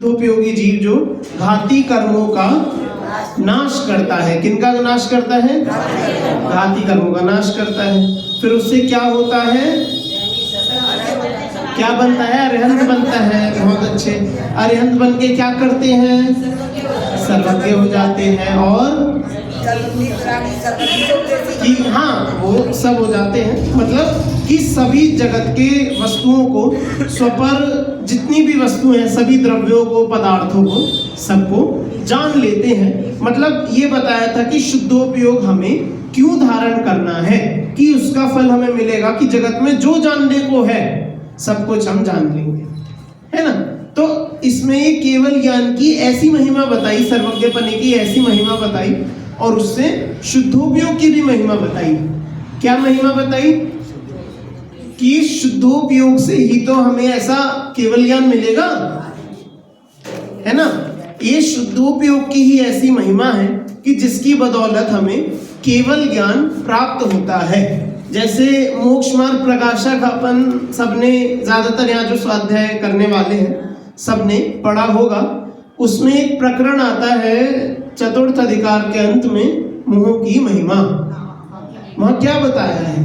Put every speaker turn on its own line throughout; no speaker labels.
उपयोगी जीव जो घाती कर्मों का नाश करता है। किनका नाश करता है? घाती कर्मों का नाश करता है। फिर उससे क्या होता है? क्या बनता है? अरिहंत बनता है। बहुत अच्छे। अरिहंत बन के क्या करते हैं? सर्वज्ञ हो जाते हैं और कि हाँ वो सब हो जाते हैं, मतलब कि सभी जगत के वस्तुओं को, स्वपर जितनी भी वस्तुएं हैं, सभी द्रव्यों को, पदार्थों को, सबको जान लेते हैं। मतलब ये बताया था कि शुद्धोपयोग हमें क्यों धारण करना है, कि उसका फल हमें मिलेगा कि जगत में जो जानने को है सब कुछ हम जान लेंगे, है ना। तो इसमें ये केवल ज्ञान की ऐसी महिमा बताई, सर्वज्ञपने की ऐसी महिमा बताई, और उससे शुद्धोपयोग की भी महिमा बताई। क्या महिमा बताई? कि शुद्धोपयोग से ही तो हमें ऐसा केवल ज्ञान मिलेगा, है ना। ये शुद्धोपयोग की ही ऐसी महिमा है कि जिसकी बदौलत हमें केवल ज्ञान प्राप्त होता है। जैसे मोक्ष मार्ग प्रकाशक अपन सबने, ज्यादातर यहाँ जो स्वाध्याय करने वाले हैं सबने पढ़ा होगा। उसमें एक प्रकरण आता है चतुर्थ अधिकार के अंत में, मोह की महिमा। वहां क्या बताया है?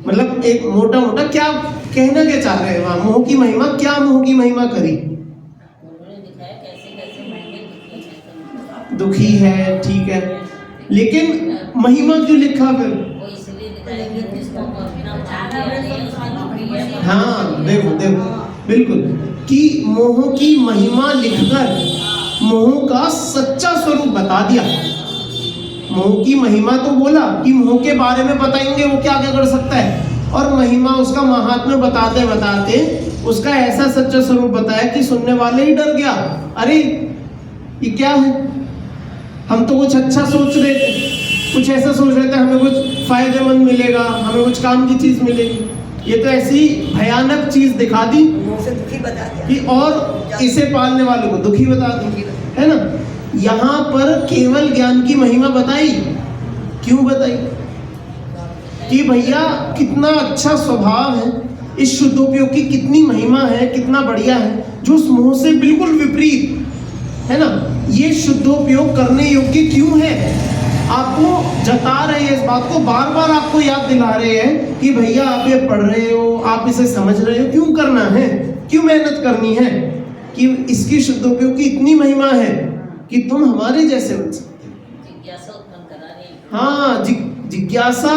मतलब एक मोटा मोटा क्या कहना क्या चाह रहे हैं वहां? मोह की महिमा क्या? मोह की महिमा करी, दुखी है, ठीक है, लेकिन महिमा क्यों लिखा फिर? हाँ देखो बिल्कुल, कि मोह की महिमा लिखकर मोह का सच्चा स्वरूप बता दिया। मोह की महिमा तो बोला कि मोह के बारे में बताएंगे वो क्या क्या कर सकता है, और महिमा उसका महात्म्य बताते बताते उसका ऐसा सच्चा स्वरूप बताया कि सुनने वाले ही डर गया। अरे ये क्या है, हम तो कुछ अच्छा सोच रहे थे, कुछ ऐसा सोच रहे थे हमें कुछ फायदेमंद मिलेगा, हमें कुछ काम की चीज मिलेगी, ये तो ऐसी भयानक चीज दिखा दी कि और इसे पालने वालों को दुखी बता दी, है ना। यहाँ पर केवल ज्ञान की महिमा बताई। क्यों बताई? कि भैया कितना अच्छा स्वभाव है, इस शुद्धोपयोग की कितनी महिमा है, कितना बढ़िया है, जो उस मोह से बिल्कुल विपरीत है ना। ये शुद्धोपयोग करने योग्य क्यों है? आपको जता रहे हैं इस बात को, बार बार आपको याद दिला रहे हैं कि भैया आप ये पढ़ रहे हो, आप इसे समझ रहे हो, क्यों करना है, क्यों मेहनत करनी है, कि इसकी शुद्धोपयोग की इतनी महिमा है कि तुम हमारे जैसे बन सकते। जिज्ञासा उत्पन्न करा रहे हैं। हाँ, जिज्ञासा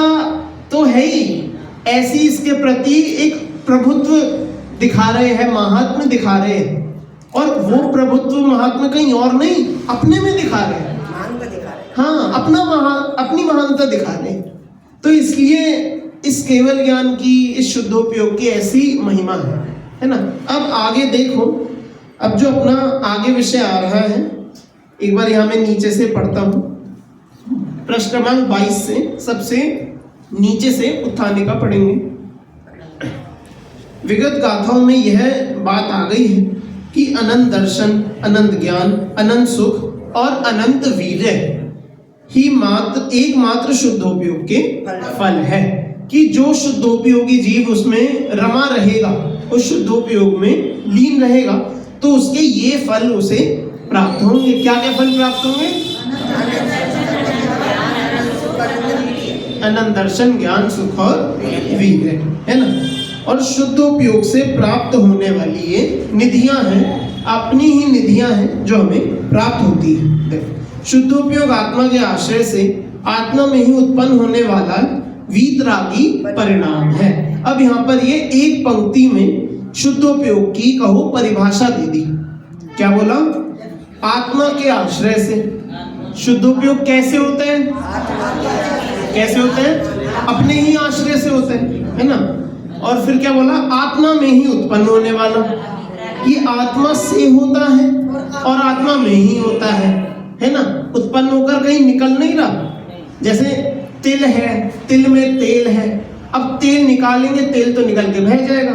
तो है ही, ऐसी इसके प्रति एक प्रभुत्व दिखा रहे हैं, महात्म्य दिखा रहे हैं, और वो प्रभुत्व महात्म्य कहीं और नहीं, अपने में दिखा रहे हैं। हाँ, अपनी महानता दिखा रहे हैं। तो इसलिए इस केवल ज्ञान की, इस शुद्धोपयोग की ऐसी महिमा है ना। अब आगे देखो, अब जो अपना आगे विषय आ रहा है, एक बार यहाँ मैं नीचे से पढ़ता हूँ, प्रश्न क्रमांक 22 से सबसे नीचे से उत्थाने का पढ़ेंगे। विगत गाथाओं में यह बात आ गई है कि अनंत दर्शन, अनंत ज्ञान, अनंत सुख और अनंत वीर्य ही एकमात्र शुद्धोपयोग के फल है। कि जो शुद्धोपयोगी जीव उसमें रमा रहेगा, उस शुद्धोपयोग में लीन रहेगा, तो उसके ये फल उसे प्राप्त होंगे। क्या क्या फल प्राप्त होंगे? अनंत दर्शन, ज्ञान, सुख और वीर्य, है ना। और शुद्धोपयोग से प्राप्त होने वाली ये निधियां हैं, अपनी ही निधियां हैं जो हमें प्राप्त होती है। शुद्धोपयोग आत्मा के आश्रय से आत्मा में ही उत्पन्न होने वाला वीतरागी परिणाम है। अब यहाँ पर ये एक पंक्ति में शुद्धोपयोग की कहो परिभाषा दे दी। क्या बोला? आत्मा के आश्रय से शुद्धोपयोग कैसे होते हैं? कैसे होते हैं? अपने ही आश्रय से होते हैं, है ना। और फिर क्या बोला? आत्मा में ही उत्पन्न होने वाला। ये आत्मा से होता है और आत्मा में ही होता है ना। उत्पन्न होकर कहीं निकल नहीं रहा। जैसे तिल है, तिल में तेल है, अब तेल निकालेंगे, तेल तो निकल के बह जाएगा,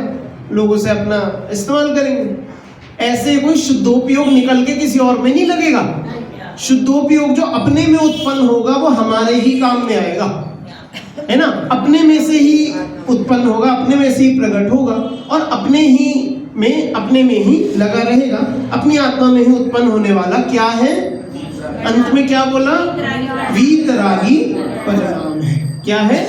लोगों से अपना इस्तेमाल करेंगे। ऐसे कोई शुद्धोपयोग निकल के किसी और में नहीं लगेगा। शुद्धोपयोग जो अपने में उत्पन्न होगा वो हमारे ही काम में आएगा, है ना। अपने में से ही उत्पन्न होगा, अपने में से ही प्रकट होगा, और अपने ही में अपने में ही लगा रहेगा, अपनी आत्मा में ही उत्पन्न होने वाला क्या है? अंत में क्या बोला? वीतरागी परिणाम है। क्या है?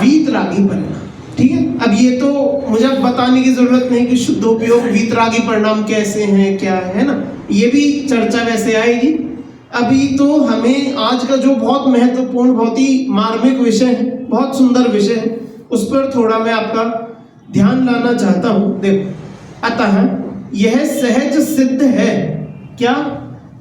वीतरागी परिणाम। ठीक है, अब ये तो मुझे बताने की जरूरत नहीं कि शुद्धोपयोग वीतरागी परिणाम कैसे हैं, क्या है ना, ये भी चर्चा वैसे आएगी। अभी तो हमें आज का जो बहुत महत्वपूर्ण, बहुत ही मार्मिक विषय है, बहुत सुंदर विषय है, उस पर थोड़ा मैं आपका ध्यान लाना चाहता हूं। देखो, अतः यह सहज सिद्ध है क्या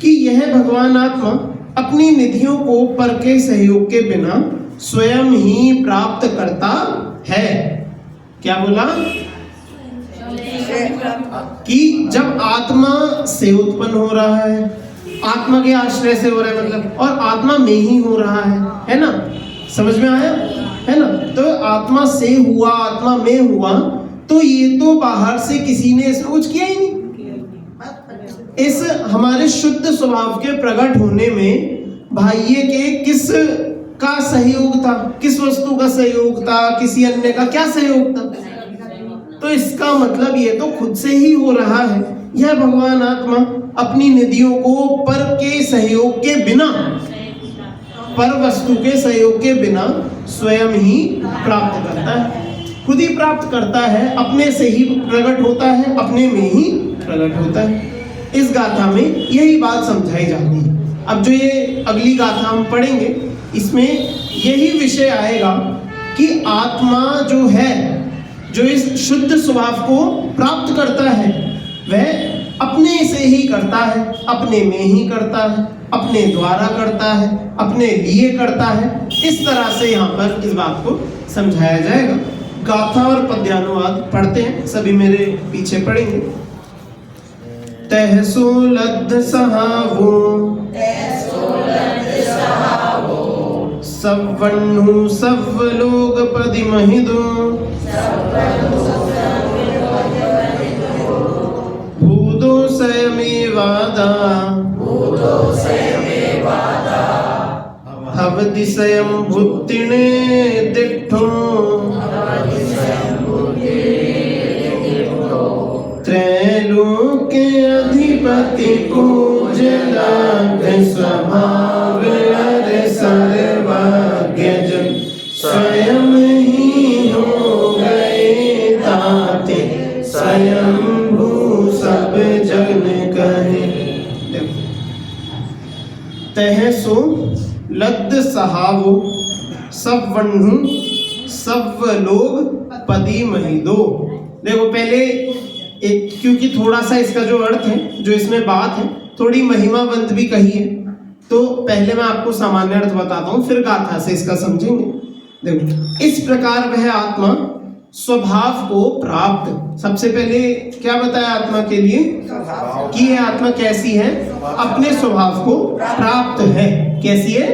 कि यह भगवान आत्मा अपनी निधियों को पर के सहयोग के बिना स्वयं ही प्राप्त करता है। क्या बोला? कि जब आत्मा से उत्पन्न हो रहा है, आत्मा के आश्रय से हो रहा है, मतलब, और आत्मा में ही हो रहा है ना? समझ में आया है ना? तो आत्मा से हुआ, आत्मा में हुआ, तो ये तो बाहर से किसी ने इसमें कुछ किया ही नहीं। इस हमारे शुद्ध स्वभाव के प्रकट होने में बाह्य के किस का सहयोग था? किस वस्तु का सहयोग था? किसी अन्य का क्या सहयोग था? तो इसका मतलब ये तो खुद से ही हो रहा है। यह भगवान आत्मा अपनी निधियों को पर के सहयोग के बिना, पर वस्तु के सहयोग के बिना स्वयं ही प्राप्त करता है, खुद ही प्राप्त करता है, अपने से ही प्रकट होता है, अपने में ही प्रकट होता है। इस गाथा में यही बात समझाई जाती है। अब जो ये अगली गाथा हम पढ़ेंगे, इसमें यही विषय आएगा कि आत्मा जो है, जो इस शुद्ध स्वभाव को प्राप्त करता है, वह अपने से ही करता है, अपने में ही करता है, अपने द्वारा करता है, अपने लिए करता है। इस तरह से यहाँ पर इस बात को समझाया जाएगा। गाथा और पद्यानुवाद पढ़ते हैं, सभी मेरे पीछे पढ़ेंगे। तहसो लद्ध सहावो सवन्नु सव्वलोग पदि महिदो भूदो स्वयमेवादा हवदिशयं भुत्तिणे दिट्ठो त्रैलोक्य अधिपति पूजलाग स्वभाव अरे सर्वज्ञ जन स्वयं ही हो गए ताते स्वयं भू सब जन कहे। तहसो लद्द सहावो सवन्नु सव्वलोग पदी महिदो। देखो, पहले एक, क्योंकि थोड़ा सा इसका जो अर्थ है, जो इसमें बात है, थोड़ी महिमावंत भी कही है, तो पहले मैं आपको सामान्य अर्थ बताता हूँ, फिर गाथा से इसका समझेंगे। देखो, इस प्रकार वह आत्मा स्वभाव को प्राप्त, सबसे पहले क्या बताया आत्मा के लिए कि यह आत्मा कैसी है? अपने स्वभाव को प्राप्त है। कैसी है?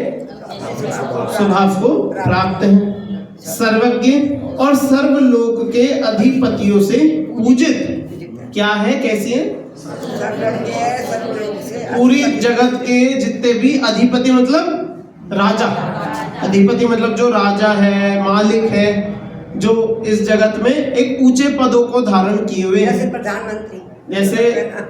स्वभाव को प्राप्त है, सर्वज्ञ और सर्वलोक के अधिपतियों से पूजित। क्या है? कैसी है? पूरी जगत के जितने भी अधिपति, मतलब राजा, अधिपति मतलब जो राजा है, मालिक है, जो इस जगत में एक ऊंचे पदों को धारण किए हुए हैं,
प्रधानमंत्री,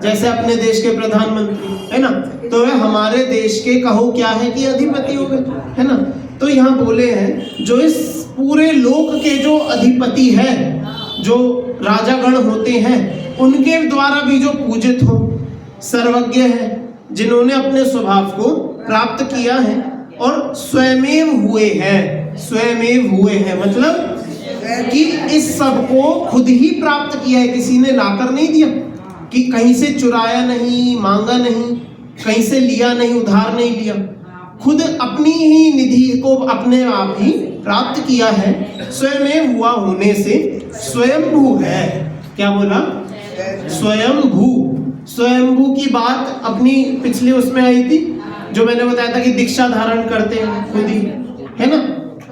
जैसे अपने देश के प्रधानमंत्री है ना, तो वह हमारे देश के कहो क्या है कि अधिपति हो गए, है ना। तो यहाँ बोले हैं जो इस पूरे लोक के जो अधिपति है, जो राजागण होते हैं, उनके द्वारा भी जो पूजित हो, सर्वज्ञ है, जिन्होंने अपने स्वभाव को प्राप्त किया है और स्वयमेव हुए हैं। स्वयमेव हुए हैं मतलब कि इस सब को खुद ही प्राप्त किया है, किसी ने लाकर नहीं दिया, कि कहीं से चुराया नहीं, मांगा नहीं, कहीं से लिया नहीं, उधार नहीं लिया, खुद अपनी ही निधि को अपने आप ही प्राप्त किया है। स्वयमेव हुआ होने से स्वयंभू है। क्या बोला? स्वयंभू। स्वयंभू की बात अपनी पिछले उसमें आई थी, जो मैंने बताया था कि दीक्षा धारण करते हैं खुद ही, है ना,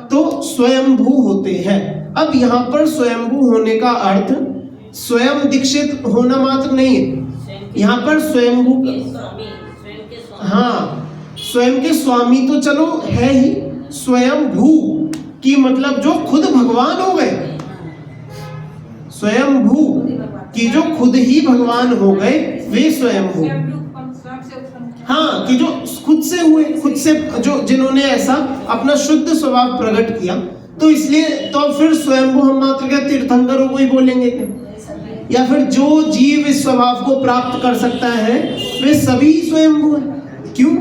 तो स्वयंभू होते हैं। अब यहाँ पर स्वयंभू होने का अर्थ स्वयं दीक्षित होना मात्र नहीं है, यहाँ पर स्वयंभू, हाँ, स्वयं के स्वामी तो चलो है ही, स्वयंभू की मतलब जो खुद भगवान हो गए। स्वयंभू कि जो खुद ही भगवान हो गए वे स्वयंभू। हाँ, कि जो खुद से हुए, खुद से जो जिन्होंने ऐसा अपना शुद्ध स्वभाव प्रकट किया, तो इसलिए तो फिर स्वयंभू हम मात्र के तीर्थंकरों को ही बोलेंगे क्या? या फिर जो जीव इस स्वभाव को प्राप्त कर सकता है वे सभी स्वयंभू हैं। क्यों?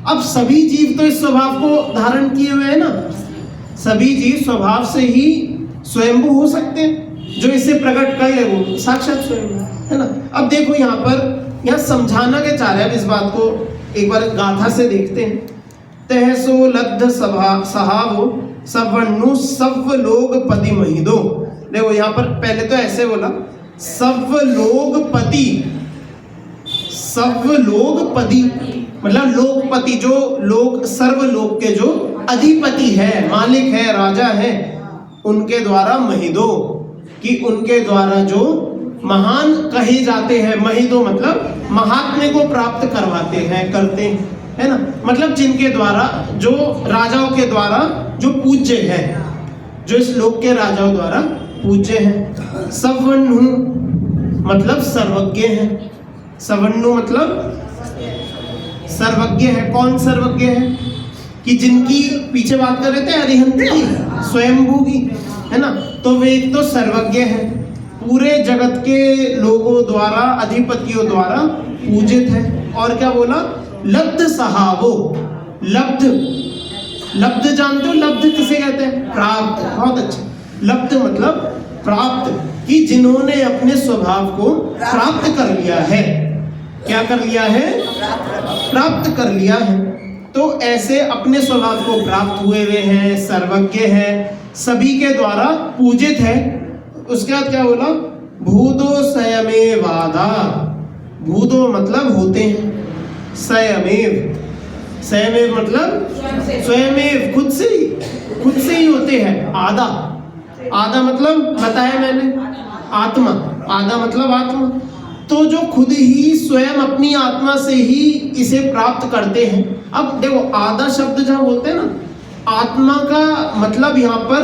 अब सभी जीव तो इस स्वभाव को धारण किए हुए हैं ना, सभी जीव स्वभाव से ही स्वयंभू हो सकते हैं। जो इसे प्रकट कर ले वो साक्षात स्वयं है ना। अब देखो यहाँ समझाना क्या चाह रहे हैं, इस बात को एक बार गाथा से देखते हैं। तहसो लब्ध सहावो सवर्णु सव लोग पति महिदो। देखो यहाँ पर पहले तो ऐसे बोला सव लोग पति, मतलब लोकपति, जो लोक सर्व लोक के जो अधिपति है, मालिक है, राजा है, उनके द्वारा महिदो, कि उनके द्वारा जो महान कहे जाते हैं। महिदो मतलब महात्म्य को प्राप्त करवाते हैं, करते हैं, है ना। मतलब जिनके द्वारा, जो राजाओं के द्वारा जो पूज्य है, जो इस लोक के राजाओं द्वारा पूज्य है। सवर्णु मतलब सर्वज्ञ है। सवर्णु मतलब सर्वज्ञ है। कौन सर्वज्ञ है? कि जिनकी पीछे बात कर रहे थे अरिहंत की, स्वयंभू की, है ना। तो वे एक तो सर्वज्ञ है, पूरे जगत के लोगों द्वारा, अधिपतियों द्वारा पूजित है। और क्या बोला? लब्ध सहावो। लब्ध जानते हो? लब्ध किसे कहते हैं? प्राप्त। बहुत अच्छा। लब्ध मतलब प्राप्त, कि जिन्होंने अपने स्वभाव को प्राप्त कर लिया है। क्या कर लिया है? प्राप्त कर लिया है। तो ऐसे अपने स्वभाव को प्राप्त हुए हुए हैं, सर्वज्ञ है, सभी के द्वारा पूजित है। उसके बाद क्या बोला? भूतो स्वयमेवादा। भूतो मतलब होते हैं, स्वयमेव, स्वयमेव मतलब स्वयमेव, खुद से ही होते हैं। आदा मतलब बताया मैंने, आत्मा। आदा मतलब आत्मा। तो जो खुद ही स्वयं अपनी आत्मा से ही इसे प्राप्त करते हैं। अब देखो आदा शब्द जहां बोलते हैं ना, आत्मा का मतलब यहाँ पर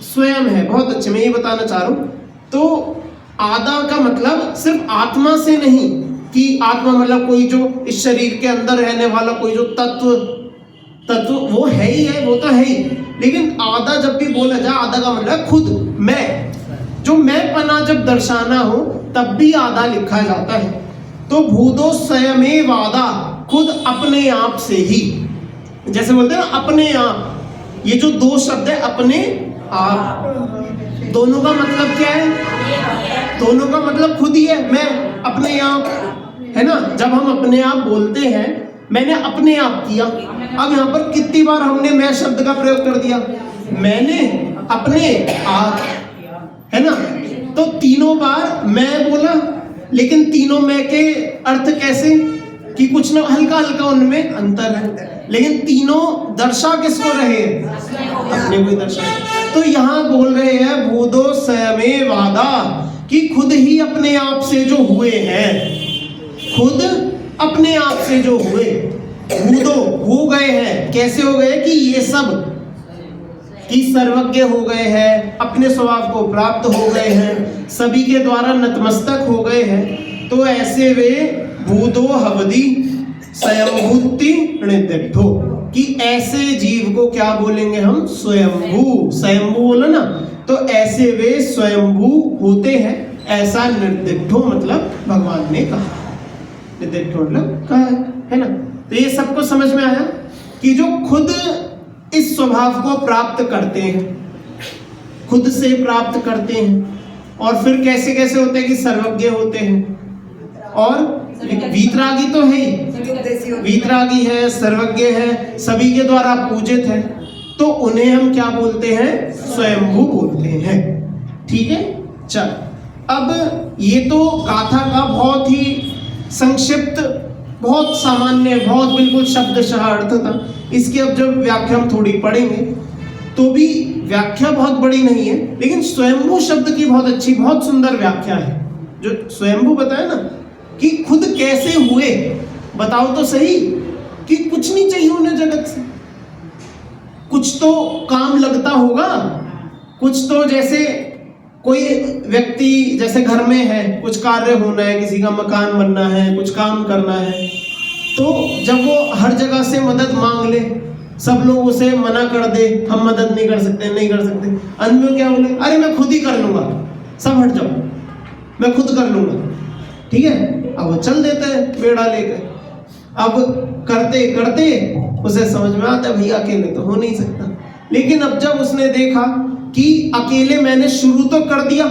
स्वयं है। बहुत अच्छे, मैं ये बताना चाह रहा हूँ। तो आदा का मतलब सिर्फ आत्मा से नहीं, कि आत्मा मतलब कोई जो इस शरीर के अंदर रहने वाला कोई जो तत्व वो है ही है, वो तो है ही। लेकिन आदा जब भी बोला जाए, आदा का मतलब खुद, मैं, जो मैं पना जब दर्शाना हो तब भी आदा लिखा जाता है। तो भूतो स्वयमेव आदा, खुद अपने आप से ही, जैसे बोलते हैं ना अपने आप। ये जो दो शब्द है अपने आप, दोनों का मतलब क्या है? दोनों का मतलब खुद ही है, मैं, अपने आप, है ना। जब हम अपने आप बोलते हैं, मैंने अपने आप किया। अब यहाँ पर कितनी बार हमने मैं शब्द का प्रयोग कर दिया? मैंने, अपने आप, है ना। तो तीनों बार मैं बोला, लेकिन तीनों मैं के अर्थ कैसे? कि कुछ ना हल्का हल्का उनमें अंतर है, लेकिन तीनों दर्शा किसको रहे? अपने को दर्शा। तो यहाँ बोल रहे हैं भूतो स्वयमेवादा, कि खुद ही अपने आप से जो हुए हैं, खुद अपने आप से जो हुए, भूतो हो गए हैं। कैसे हो गए? कि ये सब कि सर्वज्ञ हो गए हैं, अपने स्वभाव को प्राप्त हो गए हैं, सभी के द्वारा नतमस्तक हो गए हैं। तो ऐसे वे भूतो हवदी स्वयंभूति निर्दिष्टो, कि ऐसे जीव को क्या बोलेंगे हम? स्वयंभू। स्वयंभू बोलो ना। तो ऐसे वे स्वयंभू होते हैं, ऐसा निर्दिष्टो मतलब भगवान ने कहा। निर्दिष्टो मतलब कहा है ना। तो ये सबको समझ में आया कि जो खुद इस स्वभाव को प्राप्त करते हैं, खुद से प्राप्त करते हैं, और फिर कैसे कैसे होते हैं? कि सर्वज्ञ होते हैं, और वीतरागी तो है ही, वीतरागी है, सर्वज्ञ है, सभी के द्वारा पूजित है। तो उन्हें हम क्या बोलते हैं? स्वयंभू बोलते हैं। ठीक है। चल, अब ये तो गाथा का बहुत ही संक्षिप्त, बहुत सामान्य, बहुत बिल्कुल शब्दशः अर्थ था। इसकी अब जब व्याख्या हम थोड़ी पढ़ेंगे, तो भी व्याख्या बहुत बड़ी नहीं है, लेकिन स्वयंभू शब्द की बहुत अच्छी, बहुत सुंदर व्याख्या है। जो स्वयंभू बताया ना, कि खुद कैसे हुए, बताओ तो सही। कि कुछ नहीं चाहिए उन्हें जगत से, कुछ तो काम लगता होगा, कुछ तो जैसे कोई व्यक्ति जैसे घर में है, कुछ कार्य होना है, किसी का मकान बनना है, कुछ काम करना है, तो जब वो हर जगह से मदद मांग ले, सब लोग उसे मना कर दे, हम मदद नहीं कर सकते, नहीं कर सकते, अंत में क्या बोले, अरे मैं खुद ही कर लूंगा, सब हट जाओ, मैं खुद कर लूंगा, ठीक है। अब वो चल देता है बेड़ा लेकर। अब करते करते उसे समझ में आता है भैया अकेले तो हो नहीं सकता। लेकिन अब जब उसने देखा कि अकेले मैंने शुरू तो कर दिया,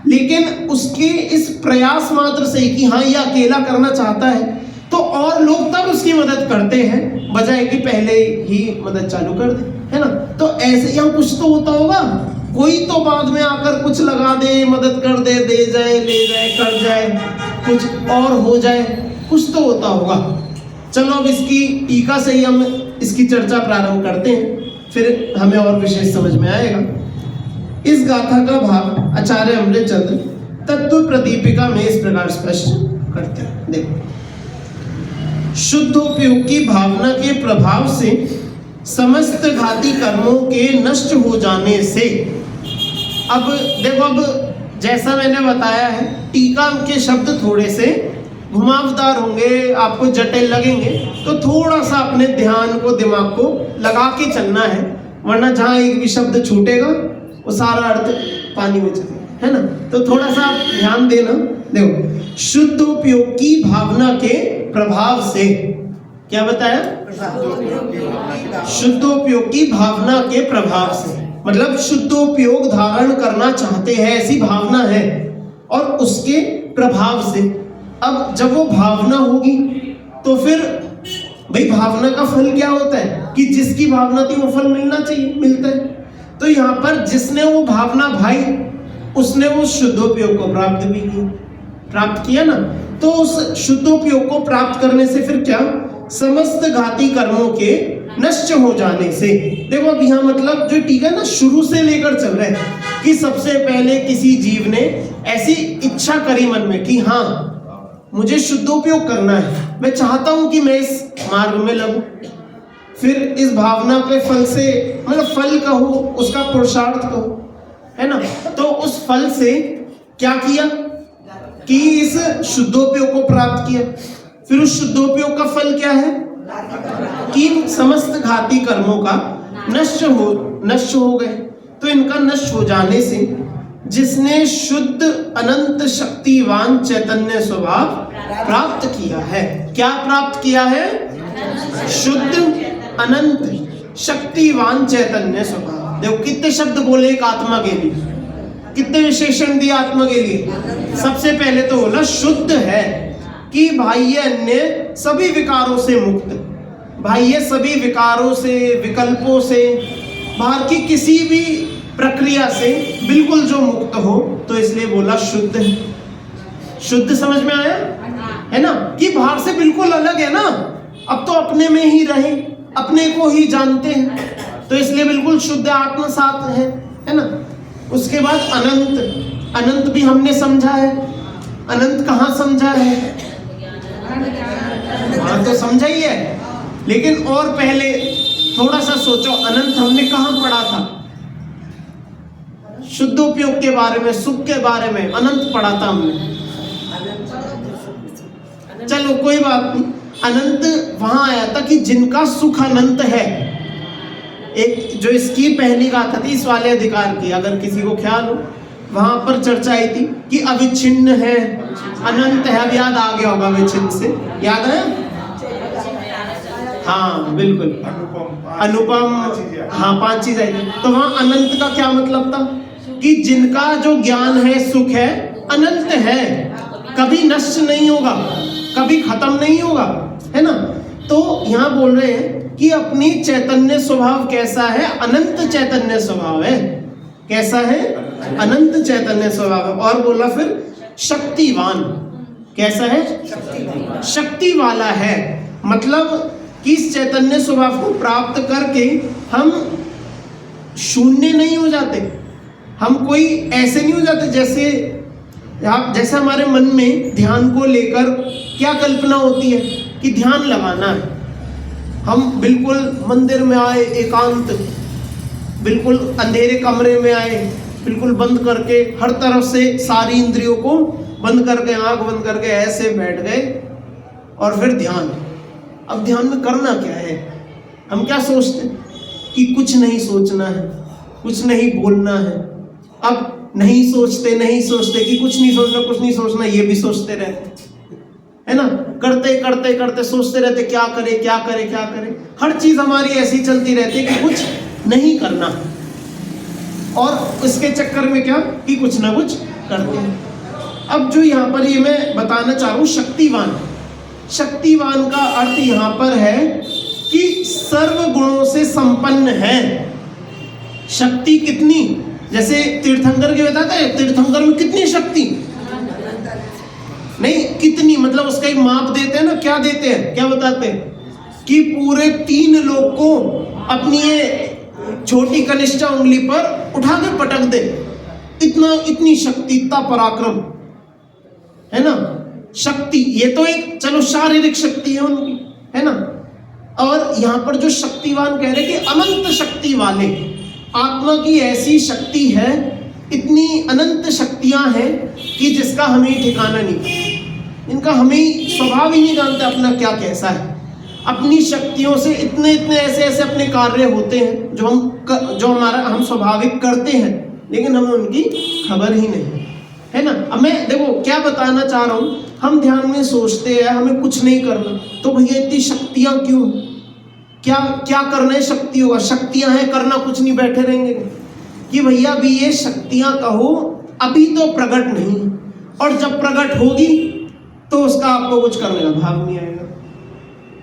लेकिन उसके इस प्रयास मात्र से कि हाँ ये अकेला करना चाहता है, तो और लोग तब उसकी मदद करते हैं बजाय कि पहले ही मदद चालू कर दे, है ना। तो ऐसे यहाँ कुछ तो होता होगा, कोई तो बाद में आकर कुछ लगा दे, मदद कर दे, दे जाए, ले जाए, कर जाए, कुछ और हो जाए, कुछ तो होता होगा। चलो अब इसकी टीका से ही हम इसकी चर्चा प्रारंभ करते हैं, फिर हमें और विशेष समझ में आएगा। इस गाथा का भाव आचार्य अमृतचंद्र तत्व प्रदीपिका में इस प्रकार स्पष्ट करते हैं। देखो, शुद्धोपयोग की भावना के प्रभाव से समस्त घाती कर्मों के नष्ट हो जाने से, अब देखो, अब जैसा मैंने बताया है, टीका के शब्द थोड़े से घुमावदार होंगे, आपको जटिल लगेंगे, तो थोड़ा सा अपने ध्यान को, दिमाग को लगा के चलना है, वरना जहाँ एक भी शब्द छूटेगा वो सारा अर्थ पानी में चलेगा, है ना। तो थोड़ा सा आप ध्यान देना। देखो, शुद्धोपयोग की भावना के प्रभाव से, क्या बताया, शुद्धोपयोग की भावना के प्रभाव से, मतलब शुद्धोपयोग धारण करना चाहते हैं ऐसी भावना है, और उसके प्रभाव से। अब जब वो भावना होगी तो फिर भाई भावना का फल क्या होता है कि जिसकी भावना थी वो फल मिलना चाहिए, मिलता है। तो यहाँ पर जिसने वो भावना भाई, उसने वो शुद्धोपयोग को प्राप्त किया ना। तो उस शुद्धोपयोग को प्राप्त करने से फिर क्या, समस्त घाती कर्मों के नष्ट हो जाने से। देखो अब यहाँ मतलब जो टीका ना शुरू से लेकर चल रहा है कि सबसे पहले किसी जीव ने ऐसी इच्छा करी मन में कि हाँ मुझे शुद्धोपयोग करना है, मैं चाहता हूं कि मैं इस मार्ग में लगूं। फिर इस भावना के फल से, मतलब फल कहो, उसका पुरुषार्थ कहो, है ना। तो उस फल से क्या किया कि इस शुद्धोपयोग को प्राप्त किया। फिर उस शुद्धोपयोग का फल क्या है कि समस्त घाती कर्मों का नष्ट हो गए। तो इनका नष्ट हो जाने से जिसने शुद्ध अनंत शक्तिवान चैतन्य स्वभाव प्राप्त किया है, क्या प्राप्त किया है, शुद्ध अनंत शक्तिवान चैतन्य स्वभाव। देखो कितने शब्द बोले एक आत्मा के लिए, कितने विशेषण दिए आत्मा के लिए। सबसे पहले तो बोला शुद्ध है कि भाई ये अन्य सभी विकारों से मुक्त, भाई ये सभी विकारों से, विकल्पों से, बाहर की किसी भी प्रक्रिया से बिल्कुल जो मुक्त हो, तो इसलिए बोला शुद्ध है। शुद्ध समझ में आया, है ना, कि बाहर से बिल्कुल अलग है ना, अब तो अपने में ही रहे, अपने को ही जानते हैं, तो इसलिए बिल्कुल शुद्ध आत्मा साथ है ना। उसके बाद अनंत, अनंत भी हमने समझा है। अनंत कहाँ समझा है, हाँ तो समझा ही है, लेकिन और पहले थोड़ा सा सोचो, अनंत हमने कहाँ पढ़ा था, शुद्धोपयोग के बारे में, सुख के बारे में अनंत पढ़ा था हमने। चलो कोई बात नहीं, अनंत वहां आया था कि जिनका सुख अनंत है। एक जो इसकी पहली गाथा थी इस वाले अधिकार की, अगर किसी को ख्याल हो, वहां पर चर्चा आई थी कि अविच्छिन्न है, अनंत है। अब याद आ गया होगा अविच्छिन्न से, याद है, हाँ बिल्कुल, अनुपम, हाँ 5 चीज आई थी। तो वहां अनंत का क्या मतलब था कि जिनका जो ज्ञान है, सुख है, अनंत है, कभी नष्ट नहीं होगा, कभी खत्म नहीं होगा, है ना। तो यहाँ बोल रहे हैं कि अपनी चैतन्य स्वभाव कैसा है, अनंत चैतन्य स्वभाव है। कैसा है, अनंत चैतन्य स्वभाव है। और बोला फिर शक्तिवान, कैसा है, शक्ति वाला है। मतलब कि इस चैतन्य स्वभाव को प्राप्त करके हम शून्य नहीं हो जाते, हम कोई ऐसे नहीं हो जाते जैसे हमारे मन में ध्यान को लेकर क्या कल्पना होती है कि ध्यान लगाना है, हम बिल्कुल मंदिर में आए, एकांत, बिल्कुल अंधेरे कमरे में आए, बिल्कुल बंद करके, हर तरफ से सारी इंद्रियों को बंद करके, आंख बंद करके ऐसे बैठ गए और फिर ध्यान। अब ध्यान में करना क्या है? हम क्या सोचते हैं कि कुछ नहीं सोचना है, कुछ नहीं बोलना है। अब नहीं सोचते कि कुछ नहीं सोचना, ये भी सोचते रहते, है ना। करते करते करते सोचते रहते क्या करे। हर चीज हमारी ऐसी चलती रहती है कि कुछ नहीं करना, और इसके चक्कर में क्या कि कुछ ना कुछ करते हैं। अब जो यहाँ पर ये मैं बताना चाह रहा हूँ, शक्तिवान का अर्थ यहाँ पर है कि सर्व गुणों से संपन्न है। शक्ति कितनी? जैसे तीर्थंकर के बताते हैं, तीर्थंकर में कितनी शक्ति नहीं, कितनी, मतलब उसका एक माप देते हैं ना। क्या देते हैं, क्या बताते हैं कि पूरे 3 लोग को अपनी ये छोटी कनिष्ठा उंगली पर उठा के पटक दे। इतनी शक्ति, इतना पराक्रम, है ना। शक्ति ये तो एक चलो शारीरिक शक्ति है उनकी, है ना। और यहाँ पर जो शक्तिवान कह रहे कि अनंत शक्ति वाले, आत्मा की ऐसी शक्ति है, इतनी अनंत शक्तियां हैं कि जिसका हमें ठिकाना नहीं, इनका हमें स्वभाव ही नहीं जानते अपना क्या कैसा है। अपनी शक्तियों से इतने ऐसे अपने कार्य होते हैं जो हम स्वाभाविक करते हैं, लेकिन हमें उनकी खबर ही नहीं, है ना। अब मैं देखो क्या बताना चाह रहा हूँ, हम ध्यान में सोचते हैं हमें कुछ नहीं करना, तो भैया इतनी शक्तियां क्यों? क्या करना है शक्तियों का? शक्तियां हैं, करना कुछ नहीं, बैठे रहेंगे कि भैया अभी ये शक्तियां कहो अभी तो प्रकट नहीं, और जब प्रकट होगी तो उसका आपको कुछ करने का भाव नहीं आएगा।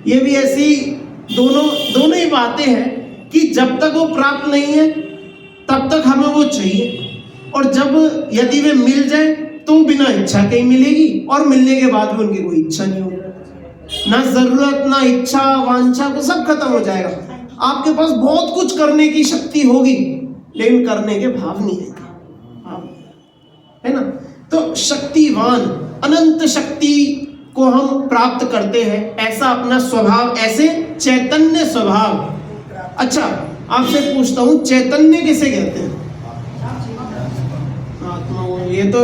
ये भी ऐसी दोनों ही बातें हैं कि जब तक वो प्राप्त नहीं है तब तक हमें वो चाहिए, और जब यदि वे मिल जाए तो बिना इच्छा के ही मिलेगी, और मिलने के बाद भी उनकी कोई इच्छा नहीं होगी, ना जरूरत ना इच्छा वांछा, को सब खत्म हो जाएगा। आपके पास बहुत कुछ करने की शक्ति होगी, लेकिन करने के भाव नहीं है, है ना। तो शक्तिवान, अनंत शक्ति को हम प्राप्त करते हैं, ऐसा अपना स्वभाव, ऐसे चैतन्य स्वभाव। अच्छा आपसे पूछता हूं, चैतन्य किसे कहते हैं? आत्मा। ये तो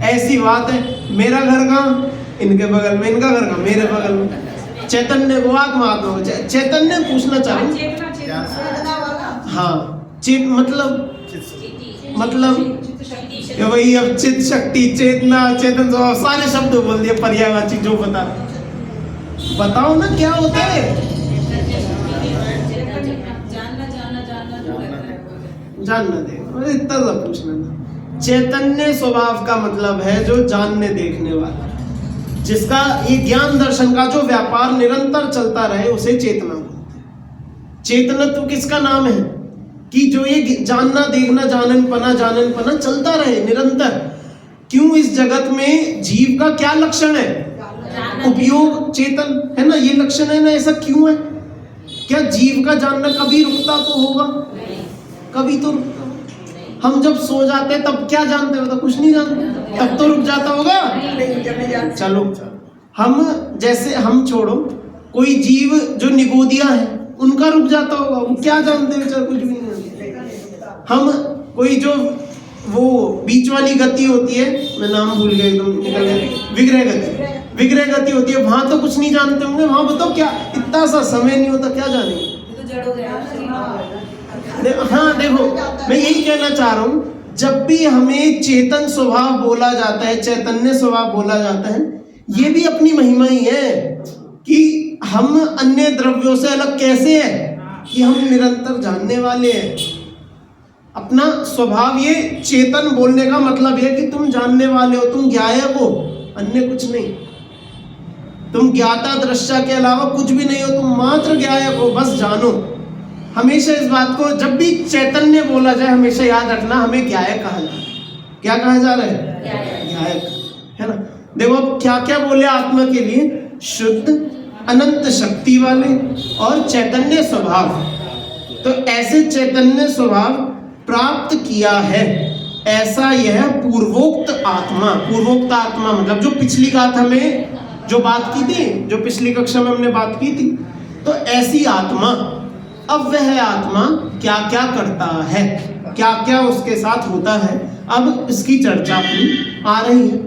ऐसी बात है, मेरा घर कहाँ? इनके बगल में, इनका घर कहाँ? मेरे बगल में। चैतन्य को आत्मा को चैतन्य पूछना चाहूँ। हाँ, चित मतलब वही, अब चित शक्ति, चेतना, चेतन, सारे शब्द बोल दिए पर्यायवाची जो बताओ ना क्या होता है? जानना दे, इतना सा पूछना था। चैतन्य स्वभाव का मतलब है जो जानने देखने वाला, जिसका ये ज्ञान दर्शन का जो व्यापार निरंतर चलता रहे, उसे चेतना। चेतना तो किसका नाम है कि जो ये जानना देखना, जाननपना चलता रहे निरंतर। क्यों? इस जगत में जीव का क्या लक्षण है? उपयोग, चेतन, है ना, ये लक्षण है ना। ऐसा क्यों है? क्या जीव का जानना कभी रुकता तो होगा? कभी तो रुकता। हम जब सो जाते हैं तब क्या जानते हो? तो कुछ नहीं जानते, तब तो रुक जाता होगा। चलो हम छोड़ो, कोई जीव जो निगोदिया है उनका रुक जाता होगा, वो क्या जानते हैं? कुछ भी नहीं जानते। हम कोई जो वो बीच वाली गति होती है, मैं नाम भूल गया एकदम, निकल गया, विग्रह गति होती है, वहां तो कुछ नहीं जानते होंगे। वहां बताओ क्या, इतना सा समय नहीं होता, क्या जानेंगे? हाँ देखो, मैं यही कहना चाह रहा हूँ, जब भी हमें चेतन स्वभाव बोला जाता है, चैतन्य स्वभाव बोला जाता है, ये भी अपनी महिमा ही है कि हम अन्य द्रव्यों से अलग कैसे हैं कि हम निरंतर जानने वाले हैं। अपना स्वभाव, ये चेतन बोलने का मतलब है कि तुम जानने वाले हो, तुम ज्ञायक हो, अन्य कुछ नहीं। तुम ज्ञाता दृष्टा के अलावा कुछ भी नहीं हो, तुम मात्र ज्ञायक हो, बस जानो। हमेशा इस बात को, जब भी चैतन्य बोला जाए, हमेशा याद रखना, हमें ज्ञायक कहा जा रहा है। क्या कहा जा रहा है? ज्ञायक, है ना। देखो अब क्या क्या बोले आत्मा के लिए? शुद्ध, अनंत शक्ति वाले और चैतन्य स्वभाव। तो ऐसे चैतन्य स्वभाव प्राप्त किया है, ऐसा यह पूर्वोक्त आत्मा। पूर्वोक्त आत्मा मतलब जो पिछली गाथा में जो बात की थी, जो पिछली कक्षा में हमने बात की थी, तो ऐसी आत्मा। अब वह आत्मा क्या क्या करता है? क्या क्या उसके साथ होता है, अब इसकी चर्चा अपनी आ रही है।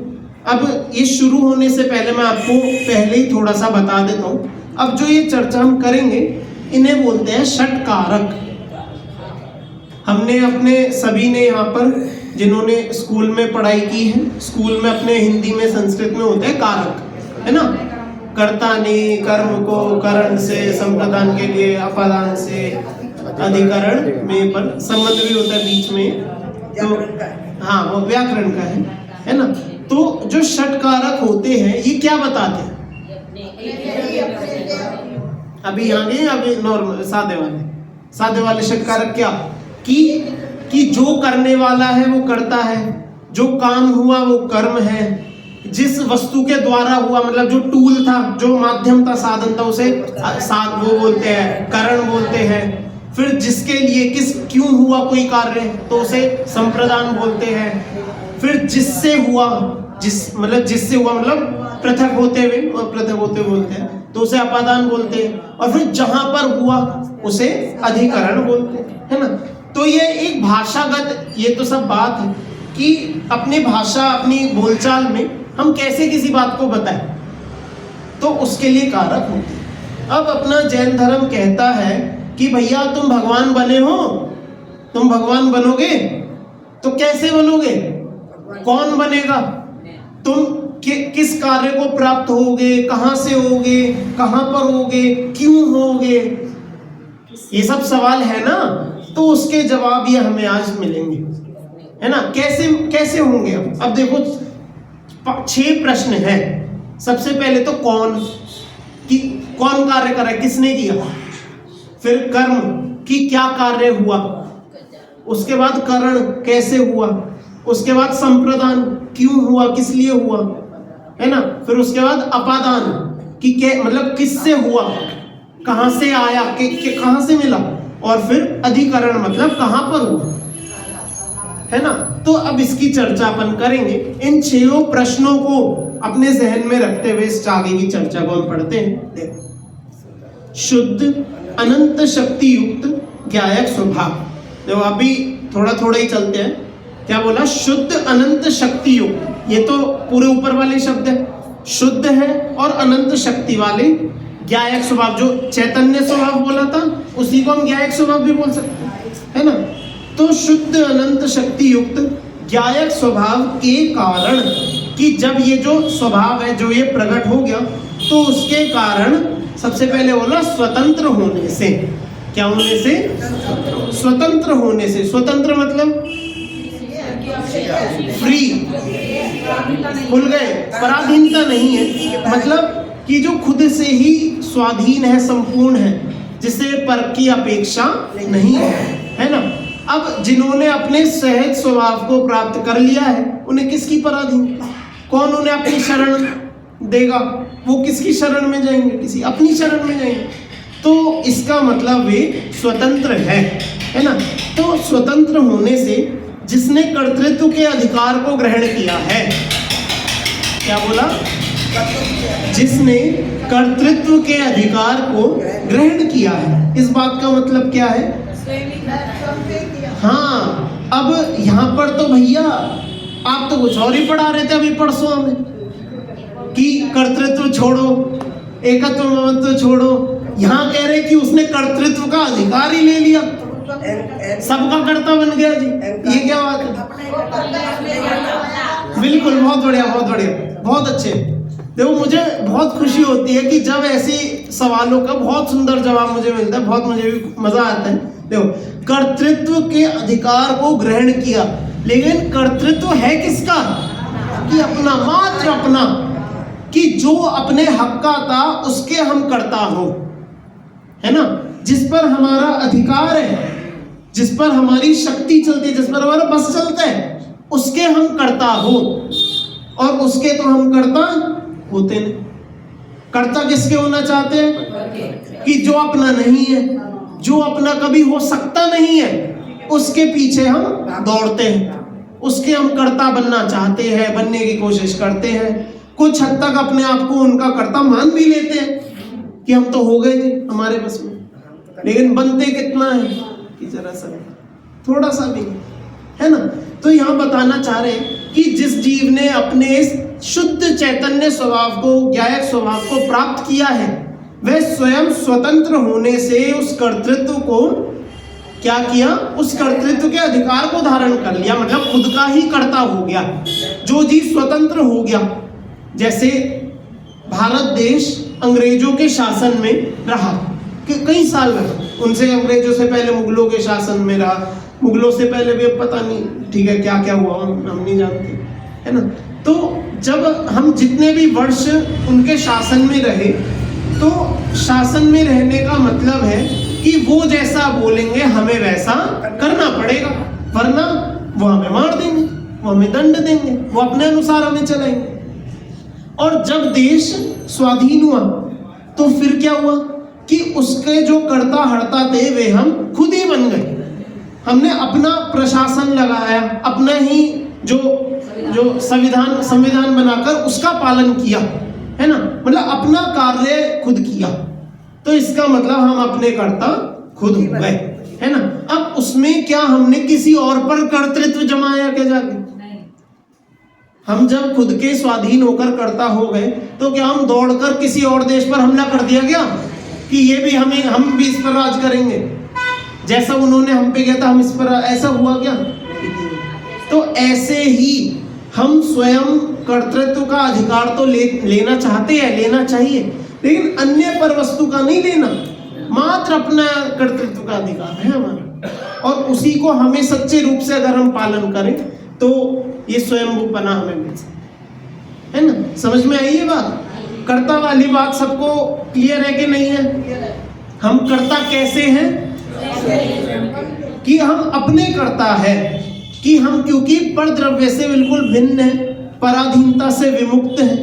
अब ये शुरू होने से पहले मैं आपको पहले ही थोड़ा सा बता देता हूँ। अब जो ये चर्चा हम करेंगे इन्हें बोलते हैं षटकारक। हमने अपने सभी ने यहाँ पर जिन्होंने स्कूल में पढ़ाई की है, स्कूल में अपने हिंदी में संस्कृत में होते हैं कारक, है ना। कर्ता ने कर्म को करण से, संप्रदान के लिए अपादान से, अधिकरण में पर संबंध भी होता है बीच में, तो हाँ वो व्याकरण का है ना। तो जो षटकारक होते हैं ये क्या बताते हैं? अभी यहाँ नहीं, अभी नॉर्मल सादे वाले षटकारक क्या कि जो करने वाला है वो करता है, जो काम हुआ वो कर्म है, जिस वस्तु के द्वारा हुआ मतलब जो टूल था, जो माध्यम था, साधन था, उसे वो बोलते हैं करण बोलते हैं। फिर जिसके लिए क्यों हुआ कोई कार्य तो उसे संप्रदान बोलते हैं। फिर जिससे हुआ मतलब पृथक होते हुए बोलते हैं तो उसे अपादान बोलते हैं। और फिर जहां पर हुआ उसे अधिकरण बोलते हैं, है ना। तो ये एक भाषागत, ये तो सब बात है कि अपनी भाषा अपनी बोलचाल में हम कैसे किसी बात को बताएं, तो उसके लिए कारक होते हैं। अब अपना जैन धर्म कहता है कि भैया तुम भगवान बने हो, तुम भगवान बनोगे तो कैसे बनोगे, कौन बनेगा, तुम किस कार्य को प्राप्त होगे, कहां से होगे, कहां पर होगे, क्यों होगे, ये सब सवाल है ना। तो उसके जवाब ये हमें आज मिलेंगे, है ना। कैसे होंगे। अब देखो 6 प्रश्न है। सबसे पहले तो कौन कार्य कर रहा है, किसने किया। फिर कर्म कि क्या कार्य हुआ, उसके बाद करण कैसे हुआ, उसके बाद संप्रदान क्यों हुआ, किस लिए हुआ, है ना। फिर उसके बाद अपादान कि मतलब किससे हुआ, कहां से आया, कहां से मिला। और फिर अधिकरण मतलब कहां पर हुआ, है ना। तो अब इसकी चर्चा अपन करेंगे। इन 6 प्रश्नों को अपने जहन में रखते हुए इस आगे की चर्चा को हम पढ़ते हैं। देखो, शुद्ध अनंत शक्ति युक्त ज्ञायक स्वभाव। देखो अभी थोड़ा ही चलते हैं। क्या बोला? शुद्ध अनंत शक्ति युक्त। ये तो पूरे ऊपर वाले शब्द है, शुद्ध है और अनंत शक्ति वाले ज्ञायक स्वभाव। जो चैतन्य स्वभाव बोला था उसी को हम ज्ञायक स्वभाव भी बोल सकते हैं, है ना। तो शुद्ध अनंत शक्ति युक्त ज्ञायक स्वभाव के कारण कि जब ये जो स्वभाव है जो ये प्रकट हो गया तो उसके कारण सबसे पहले बोला स्वतंत्र होने से। क्या होने से? स्वतंत्र होने से। स्वतंत्र मतलब फ्री, खुल गए, पराधीनता नहीं है। मतलब कि जो खुद से ही स्वाधीन है, संपूर्ण है, जिसे पर की अपेक्षा नहीं है ना। अब जिन्होंने अपने सहज स्वभाव को प्राप्त कर लिया है उन्हें किसकी पराधीनता? कौन उन्हें अपनी शरण देगा? वो किसकी शरण में जाएंगे? किसी अपनी शरण में जाएंगे। तो इसका मतलब वे स्वतंत्र है ना। तो स्वतंत्र होने से जिसने कर्तृत्व के अधिकार को ग्रहण किया है, क्या बोला? जिसने कर्तृत्व के अधिकार को ग्रहण किया है। इस बात का मतलब क्या है? हाँ, अब यहाँ पर तो भैया आप तो कुछ और ही पढ़ा रहे थे अभी परसों हमें कि कर्तृत्व छोड़ो, एकत्व ममत्व छोड़ो। यहाँ कह रहे कि उसने कर्तृत्व का अधिकार ही ले लिया, सबका कर्ता बन गया जी। ये क्या बात है? बिल्कुल, बहुत बढ़िया, बहुत अच्छे। देखो मुझे बहुत खुशी होती है कि जब ऐसे सवालों का बहुत सुंदर जवाब मुझे मिलता है, बहुत मुझे भी मजा आता है। देखो, कर्तृत्व के अधिकार को ग्रहण किया, लेकिन कर्तृत्व है किसका? कि अपना, मात्र अपना, कि जो अपने हक का था उसके हम कर्ता हो, है ना। जिस पर हमारा अधिकार है, जिस पर हमारी शक्ति चलती है, जिस पर हमारा बस चलता है, उसके हम कर्ता हो। और उसके तो हम कर्ता होते नहीं। कर्ता किसके होना चाहते हैं? कि जो अपना नहीं है, जो अपना कभी हो सकता नहीं है, उसके पीछे हम दौड़ते हैं, उसके हम कर्ता बनना चाहते हैं, बनने की कोशिश करते हैं। कुछ हद तक अपने आप को उनका कर्ता मान भी लेते हैं कि हम तो हो गए जी, हमारे बस में। लेकिन बनते कितना है कि जरा सा। थोड़ा सा भी, है ना। तो यहाँ बताना चाह रहे हैं कि जिस जीव ने अपने इस शुद्ध चैतन्य स्वभाव को, ज्ञायक स्वभाव को प्राप्त किया है, वह स्वयं स्वतंत्र होने से उस कर्तृत्व को क्या किया, उस कर्तृत्व के अधिकार को धारण कर लिया, मतलब खुद का ही कर्ता हो गया। जो जीव स्वतंत्र हो गया, जैसे भारत देश अंग्रेजों के शासन में रहा कि कई साल रहा, उनसे अंग्रेजों से पहले मुगलों के शासन में रहा, मुगलों से पहले भी अब पता नहीं, ठीक है, क्या क्या हुआ हम नहीं जानते, है ना। तो जब हम जितने भी वर्ष उनके शासन में रहे, तो शासन में रहने का मतलब है कि वो जैसा बोलेंगे हमें वैसा करना पड़ेगा, वरना वो हमें मार देंगे, वो हमें दंड देंगे, वो अपने अनुसार हमें चलाएंगे। और जब देश स्वाधीन हुआ तो फिर क्या हुआ कि उसके जो कर्ता हर्ता थे वे हम खुद ही बन गए। हमने अपना प्रशासन लगाया, अपना ही जो संविधान बनाकर उसका पालन किया, है ना, मतलब अपना कार्य खुद किया। तो इसका मतलब हम अपने कर्ता खुद हो गए, है ना। अब उसमें क्या हमने किसी और पर कर्तृत्व जमाया क्या जाके? हम जब खुद के स्वाधीन होकर कर्ता हो गए तो क्या हम दौड़कर किसी और देश पर हमला कर दिया गया कि ये भी हम भी इस पर राज करेंगे, जैसा उन्होंने हम पे किया था हम इस पर, ऐसा हुआ क्या? तो ऐसे ही हम स्वयं कर्तृत्व का अधिकार तो लेना चाहते हैं, लेना चाहिए, लेकिन अन्य पर वस्तु का नहीं लेना, मात्र अपना कर्तृत्व का अधिकार है हमारा, और उसी को हमें सच्चे रूप से अगर हम पालन करें तो ये स्वयंभूपना हमें मिल सकता है ना। समझ में आई ये बात? कर्ता वाली बात सबको क्लियर है कि नहीं है? हम कर्ता कैसे हैं कि हम अपने कर्ता है, कि हम क्योंकि परद्रव्य से बिल्कुल भिन्न है, पराधीनता से विमुक्त है,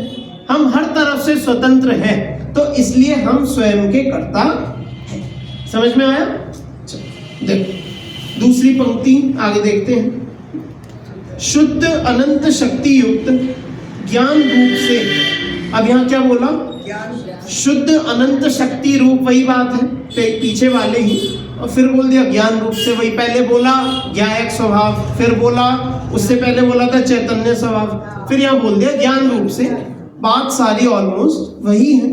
हम हर तरफ से स्वतंत्र हैं, तो इसलिए हम स्वयं के कर्ता हैं। समझ में आया? देखो दूसरी पंक्ति आगे देखते हैं। शुद्ध अनंत शक्ति युक्त ज्ञान रूप से, अब यहाँ क्या बोला? शुद्ध अनंत शक्ति रूप, वही बात है पीछे वाले ही, और फिर बोल दिया ज्ञान रूप से, वही पहले बोला ज्ञायक स्वभाव, फिर बोला उससे पहले बोला था चैतन्य स्वभाव, फिर यहाँ बोल दिया ज्ञान रूप से। बात सारी ऑलमोस्ट वही है।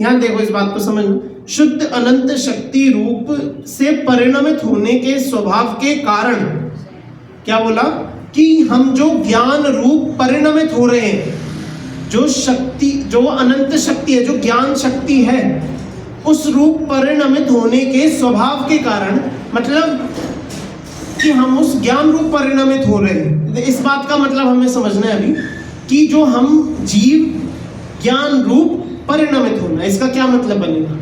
यहाँ देखो इस बात को समझना, शुद्ध अनंत शक्ति रूप से परिणमित होने के स्वभाव के कारण क्या बोला कि हम जो ज्ञान रूप परिणमित हो रहे हैं, जो शक्ति, जो अनंत शक्ति है, जो ज्ञान शक्ति है, उस रूप परिणमित होने के स्वभाव के कारण, मतलब कि हम उस ज्ञान रूप परिणमित हो रहे हैं। इस बात का मतलब हमें समझना है अभी कि जो हम जीव ज्ञान रूप परिणमित होना, इसका क्या मतलब बनेगा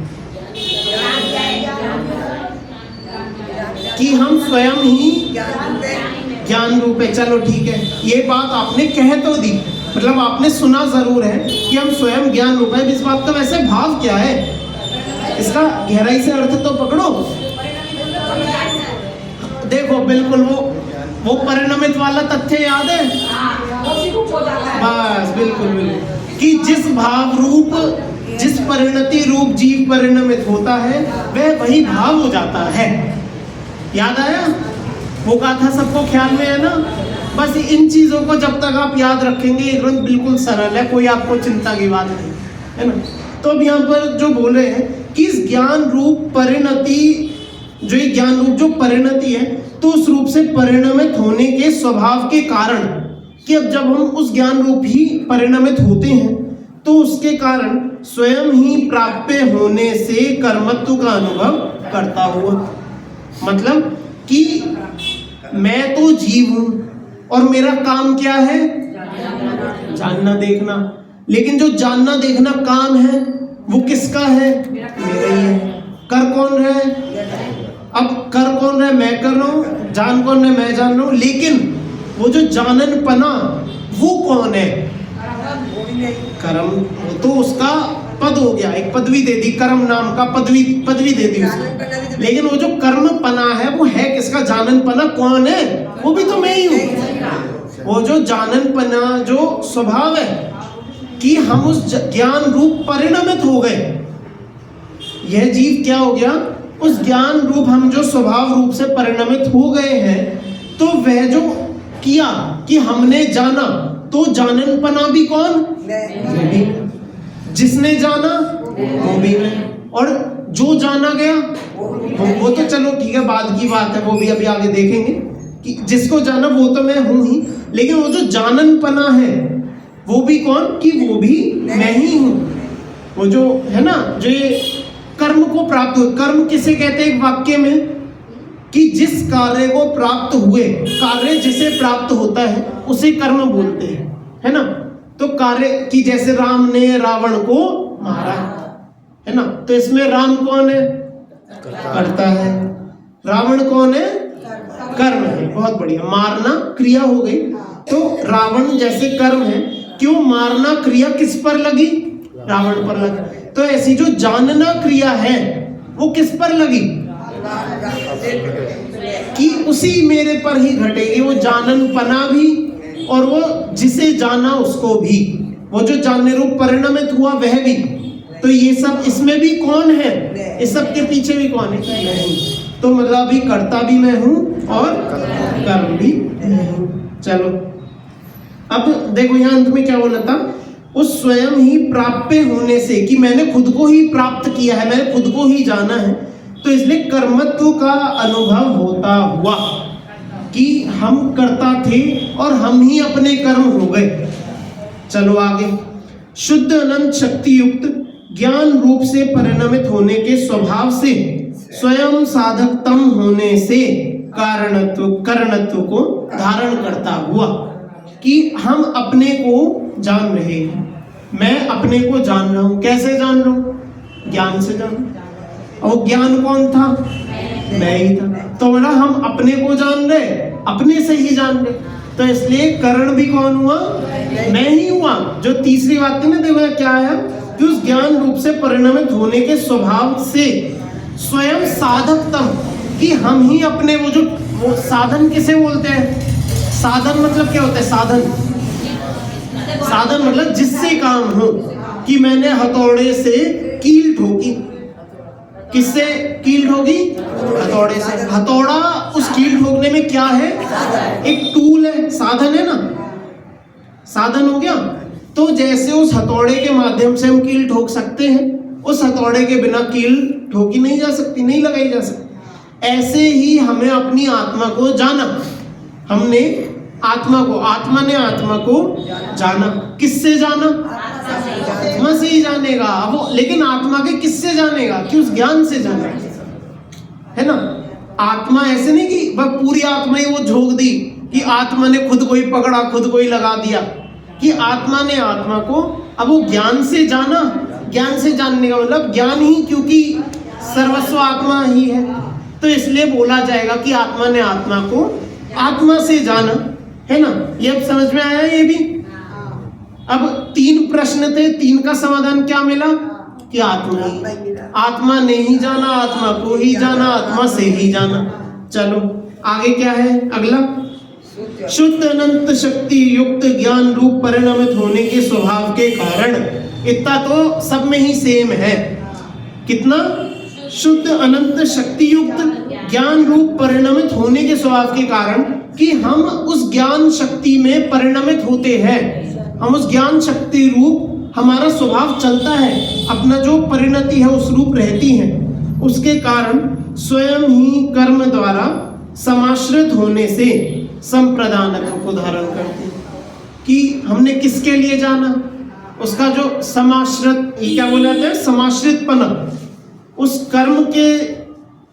कि हम स्वयं ही ज्ञान रूप है। चलो ठीक है, ये बात आपने कह तो दी, मतलब आपने सुना जरूर है कि हम स्वयं ज्ञान रूप है। इस बात का वैसे भाव क्या है, इसका गहराई से अर्थ तो पकड़ो। देखो बिल्कुल वो परिणमित वाला तथ्य याद है? बस बिल्कुल कि जिस भाव रूप, जिस परिणति रूप जीव परिणमित होता है वह वही भाव हो जाता है। याद आया? वो कहा था सबको ख्याल में है ना? बस इन चीजों को जब तक आप याद रखेंगे, ये ग्रंथ बिल्कुल सरल है, कोई आपको चिंता की बात नहीं है ना। तो अब यहाँ पर जो बोल रहे हैं कि इस ज्ञान रूप परिणति, जो ये ज्ञान रूप जो परिणति है, तो उस रूप से परिणमित होने के स्वभाव के कारण, कि अब जब हम उस ज्ञान रूप ही परिणमित होते हैं तो उसके कारण स्वयं ही प्राप्य होने से कर्मत्व का अनुभव करता हुआ, मतलब कि मैं तो जीव हूं और मेरा काम क्या है? जानना देखना, लेकिन जो जानना देखना काम है वो किसका है? मेरा ही है। कर कौन रहा है? अब कर कौन रहा है? मैं कर रहा हूं। जान कौन है? मैं जान रहा हूं। लेकिन वो जो जाननपना वो कौन है? कर्म। तो उसका पद हो गया, एक पदवी दे दी, कर्म नाम का पदवी दे दी उसको। लेकिन वो जो कर्म पना है वो है किसका? जानन पना कौन है? वो भी तो मैं ही हूं। वो जो जानन पना जो स्वभाव है कि हम उस ज्ञान रूप परिणमित हो गए, यह जीव क्या हो गया? उस ज्ञान रूप हम जो स्वभाव रूप से परिणमित हो गए हैं, तो वह जो किया कि हमने जाना, तो जाननपना भी कौन? नहीं। जिसने जाना वो भी नहीं, और जो जाना गया वो तो चलो ठीक है, बाद की बात है, वो भी अभी आगे देखेंगे कि जिसको जाना वो तो मैं हूं ही, लेकिन वो जो जाननपना है वो भी कौन? कि वो भी मैं ही हूं। वो जो है ना, जो ये कर्म को प्राप्त हुए, कर्म किसे कहते हैं एक वाक्य में? कि जिस कार्य को प्राप्त हुए, कार्य जिसे प्राप्त होता है उसे कर्म बोलते हैं, है ना। तो कार्य की, जैसे राम ने रावण को मारा, है ना, तो इसमें राम कौन है? करता है। रावण कौन है? कर्म है। बहुत बढ़िया, मारना क्रिया हो गई। तो रावण जैसे कर्म है, क्यों मारना क्रिया किस पर लगी? रावण पर लगी। तो ऐसी जो जानना क्रिया है वो किस पर लगी? कि उसी मेरे पर ही घटेगी, वो जाननपना भी और वो जिसे जाना उसको भी, वो जो जानने रूप परिणमित हुआ वह भी। तो ये सब इसमें भी कौन है? इस सब के पीछे भी कौन है? नहीं। तो मतलब भी कर्ता भी मैं हूं और कर्म भी मैं हूं। चलो अब देखो यहाँ अंत में क्या बोला था? उस स्वयं ही प्राप्य होने से, कि मैंने खुद को ही प्राप्त किया है, मैंने खुद को ही जाना है, तो इसलिए कर्मत्व का अनुभव होता हुआ कि हम कर्ता थे और हम ही अपने कर्म हो गए। चलो आगे, शुद्ध अनंत शक्ति युक्त ज्ञान रूप से परिणमित होने के स्वभाव से स्वयं साधकतम होने से कारणत्व करणत्व को धारण करता हुआ, कि हम अपने को जान रहे हैं। मैं अपने को जान रहा हूं। कैसे जान रहा हूं? ज्ञान से जान रहा हूं। और ज्ञान कौन था? मैं ही था। तो बोला हम अपने को जान रहे, अपने से ही जान रहे, तो इसलिए करण भी कौन हुआ? मैं ही हुआ। जो तीसरी बात थी ना, देखो क्या है कि उस ज्ञान रूप से परिणमित होने के स्वभाव से स्वयं साधकतम, कि हम ही अपने वो साधन किसे बोलते हैं? साधन मतलब क्या होता है? साधन मतलब जिससे काम हो, कि मैंने हथौड़े से कील ठोकी। किससे कील ठोकी? हथौड़े से। हथौड़ा उस कील ठोकने में क्या है? एक टूल है, साधन है ना, साधन हो गया। तो जैसे उस हथौड़े के माध्यम से हम कील ठोक सकते हैं, उस हथौड़े के बिना कील ठोकी नहीं जा सकती, नहीं लगाई जा सकती। ऐसे ही हमें अपनी आत्मा को जाना, हमने आत्मा को, आत्मा ने आत्मा को जाना। किससे जाना? आत्मा से ही जानेगा वो, लेकिन आत्मा के किससे जानेगा? कि उस ज्ञान से जानेगा, है ना। आत्मा ऐसे नहीं कि वह पूरी आत्मा ही वो झोंक दी, कि आत्मा ने खुद को ही पकड़ा, खुद को ही लगा दिया, कि आत्मा ने आत्मा को, अब वो ज्ञान से जाना। ज्ञान से जानने का मतलब ज्ञान ही, क्योंकि सर्वस्व आत्मा ही है, तो इसलिए बोला जाएगा कि आत्मा ने आत्मा को आत्मा से जाना, है ना। ये अब समझ में आया ये भी। अब 3 प्रश्न थे, 3 का समाधान क्या मिला? कि आत्मा ही, आत्मा ने ही जाना, आत्मा को ही जाना, आत्मा से ही जाना। चलो आगे क्या है अगला? शुद्ध अनंत शक्ति युक्त ज्ञान रूप परिणमित होने के स्वभाव के कारण, इतना तो सब में ही सेम है। कितना? शुद्ध अनंत शक्ति युक्त ज्ञान रूप परिणमित होने के स्वभाव के कारण, कि हम उस ज्ञान शक्ति में परिणमित होते हैं, हम उस ज्ञान शक्ति रूप हमारा स्वभाव चलता है, अपना जो परिणति है उस रूप रहती है, उसके कारण स्वयं ही कर्म द्वारा समाश्रित होने से संप्रदानत्व को धारण करते हैं। कि हमने किसके लिए जाना? उसका जो समाश्रित, ये क्या बोला जाता है? समाश्रितपना, उस कर्म के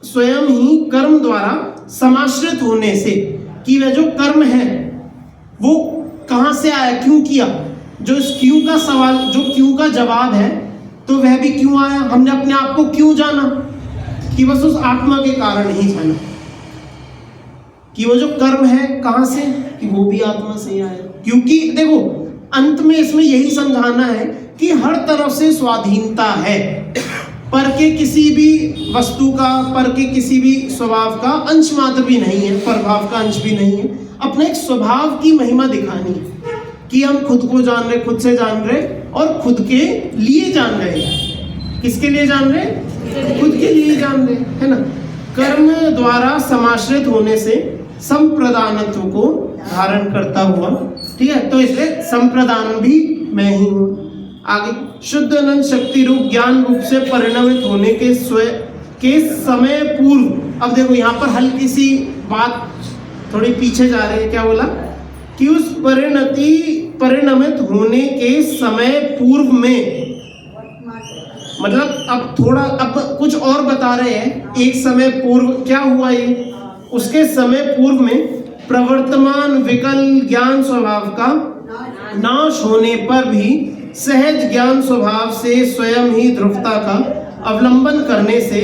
स्वयं ही कर्म द्वारा समाश्रित होने से, कि वह जो कर्म है वो कहां से आया, क्यों किया। जो इस क्यों का सवाल, जो क्यों का जवाब है, तो वह भी क्यों आया। हमने अपने आप को क्यों जाना? कि बस उस आत्मा के कारण ही जाना। कि वो जो कर्म है कहां से? कि वो भी आत्मा से ही आया। क्योंकि देखो अंत में इसमें यही समझाना है कि हर तरफ से स्वाधीनता है, पर के किसी भी वस्तु का, पर के किसी भी स्वभाव का अंश मात्र भी नहीं है, प्रभाव का अंश भी नहीं है। अपने एक स्वभाव की महिमा दिखानी है, कि हम खुद को जान रहे, खुद से जान रहे और खुद के लिए जान रहे हैं। किसके लिए जान रहे? खुद के लिए ही जान रहे, है ना। कर्म द्वारा समाश्रित होने से संप्रदानत्व को धारण करता हुआ, ठीक है, तो इसलिए संप्रदान भी मैं ही हूँ। आगे, शुद्ध अनंत शक्ति रूप ज्ञान रूप से परिणमित होने के समय पूर्व। अब देखो यहाँ पर हल्की सी बात थोड़ी पीछे जा रही है, क्या बोला कि उस परिणमित होने के समय पूर्व में, मतलब अब थोड़ा अब कुछ और बता रहे हैं। एक समय पूर्व क्या हुआ ये, उसके समय पूर्व में प्रवर्तमान विकल ज्ञान स्वभाव का नाश होने पर भी सहज ज्ञान स्वभाव से स्वयं ही ध्रुवता का अवलंबन करने से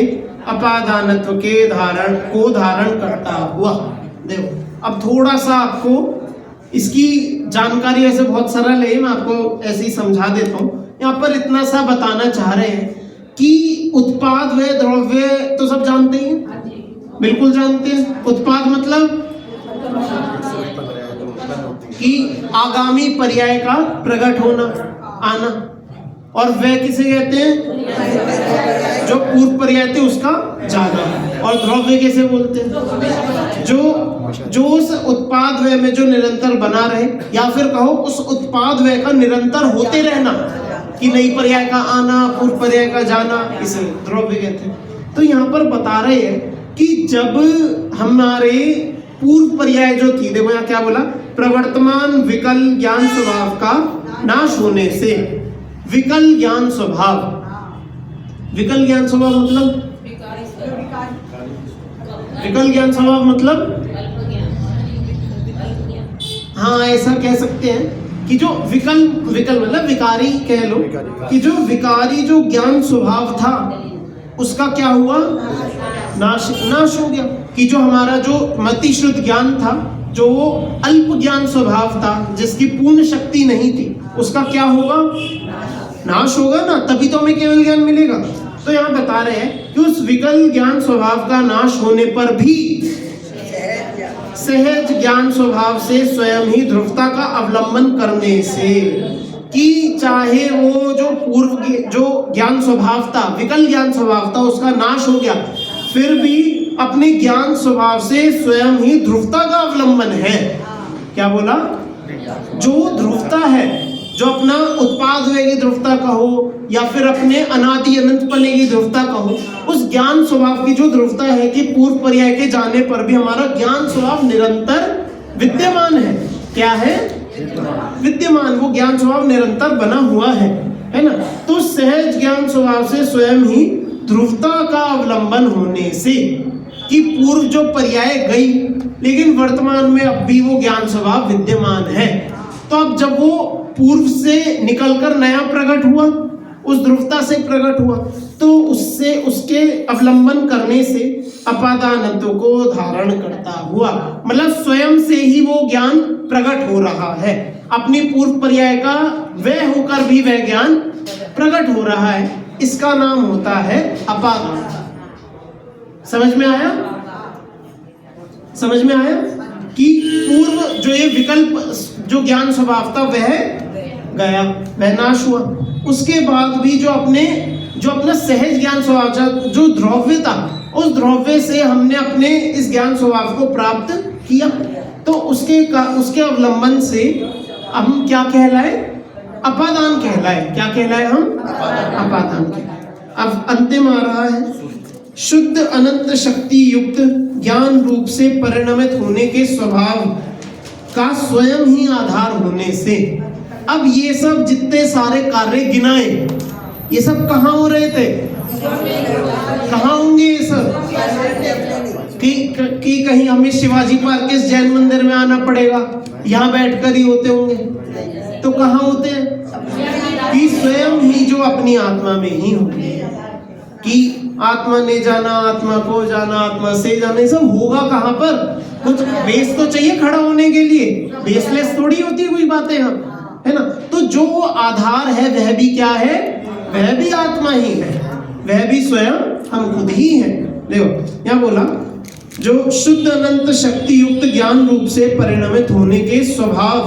अपादानत्व के धारण करता हुआ। देखो अब थोड़ा सा आपको इसकी जानकारी ऐसे बहुत सरल है, मैं आपको ऐसे ही समझा देता हूँ। यहाँ पर इतना सा बताना चाह रहे हैं कि उत्पाद व द्रव्य तो सब जानते हैं, बिल्कुल जानते हैं। उत्पाद मतलब कि आगामी पर्याय का प्रकट होना, आना, और वह किसे कहते हैं, जो पूर्व पर्याय थे उसका जाना। और द्रव्य कैसे बोलते हैं, जो उस उत्पाद व्यय में जो निरंतर बना रहे, या फिर कहो उस उत्पाद व्यय का निरंतर होते रहना, कि नई पर्याय का आना, पूर्व पर्याय का जाना, इसे द्रव्य कहते हैं। तो यहाँ पर बता रहे हैं कि जब हमारे पूर्व पर्याय जो थी, देखो यहाँ क्या बोला, प्रवर्तमान विकल ज्ञान स्वभाव का नाश होने से, विकल ज्ञान स्वभाव, विकल ज्ञान स्वभाव मतलब, विकल ज्ञान स्वभाव मतलब, हाँ ऐसा कह सकते हैं कि जो विकल मतलब विकारी कह लो, कि जो विकारी जो ज्ञान स्वभाव था उसका क्या हुआ, नाश हो गया। कि जो हमारा जो मतिश्रुत ज्ञान था, जो वो अल्प ज्ञान स्वभाव था, जिसकी पूर्ण शक्ति नहीं थी, उसका क्या होगा, नाश होगा ना, तभी तो हमें केवल ज्ञान मिलेगा। तो यहाँ बता रहे हैं कि उस विकल ज्ञान स्वभाव का नाश होने पर भी सहज ज्ञान स्वभाव से स्वयं ही ध्रुवता का अवलंबन करने से, कि चाहे वो जो पूर्व जो ज्ञान स्वभाव था, विकल ज्ञान स्वभाव था, उसका नाश हो गया, फिर भी अपने ज्ञान स्वभाव से स्वयं ही ध्रुवता का अवलंबन है। क्या बोला, जो ध्रुवता है, जो अपना उत्पाद व्यय की ध्रुवता कहो या फिर अपने अनादि अनंत पने की ध्रुवता कहो, उस ज्ञान स्वभाव की जो ध्रुवता है कि पूर्व पर्याय के जाने पर भी हमारा ज्ञान स्वभाव निरंतर विद्यमान है। क्या है, विद्यमान, वो ज्ञान स्वभाव निरंतर बना हुआ है ना। तो सहज ज्ञान स्वभाव से स्वयं ही ध्रुवता का अवलंबन होने से, कि पूर्व जो पर्याय गई लेकिन वर्तमान में अब भी वो ज्ञान स्वभाव विद्यमान है। तो अब जब वो पूर्व से निकलकर नया प्रकट हुआ, उस ध्रुवता से प्रकट हुआ, तो उससे उसके अवलंबन करने से अपादानत्व को धारण करता हुआ, मतलब स्वयं से ही वो ज्ञान प्रकट हो रहा है। अपनी पूर्व पर्याय का वह होकर भी वह ज्ञान प्रकट हो रहा है, इसका नाम होता है अपादान। समझ में आया, समझ में आया कि पूर्व जो ये विकल्प जो ज्ञान स्वभाव था वह गया, वह नाश हुआ। उसके बाद भी जो अपना सहज ज्ञान स्वभाव था, जो द्रव्य था, उस द्रव्य से हमने अपने इस ज्ञान स्वभाव को प्राप्त किया, तो उसके अवलंबन से हम क्या कहलाए, अपादान कहलाए। क्या कहलाए हम, अपादान कहलाए। अब अंतिम आ रहा है, शुद्ध अनंत शक्ति युक्त ज्ञान रूप से परिणमित होने के स्वभाव का स्वयं ही आधार होने से। अब ये सब जितने सारे कार्य गिनाए, ये सब कहाँ हो रहे थे, कहाँ होंगे ये सब, कि कहीं हमें शिवाजी पार्क के जैन मंदिर में आना पड़ेगा, यहाँ बैठकर ही होते होंगे, तो कहाँ होते हैं, कि स्वयं ही जो अपनी आत्मा में ही होंगे। कि आत्मा ने जाना, आत्मा को जाना, आत्मा से जाना, ये सब होगा कहाँ पर, कुछ बेस तो चाहिए खड़ा होने के लिए, बेसलेस थोड़ी होती है कोई बातें यहाँ, है ना। तो जो आधार है वह भी क्या है, वह भी आत्मा ही है, वह भी स्वयं हम खुद ही हैं। देखो यहाँ बोला, जो शुद्ध अनंत शक्ति युक्त ज्ञान रूप से परिणमित होने के स्वभाव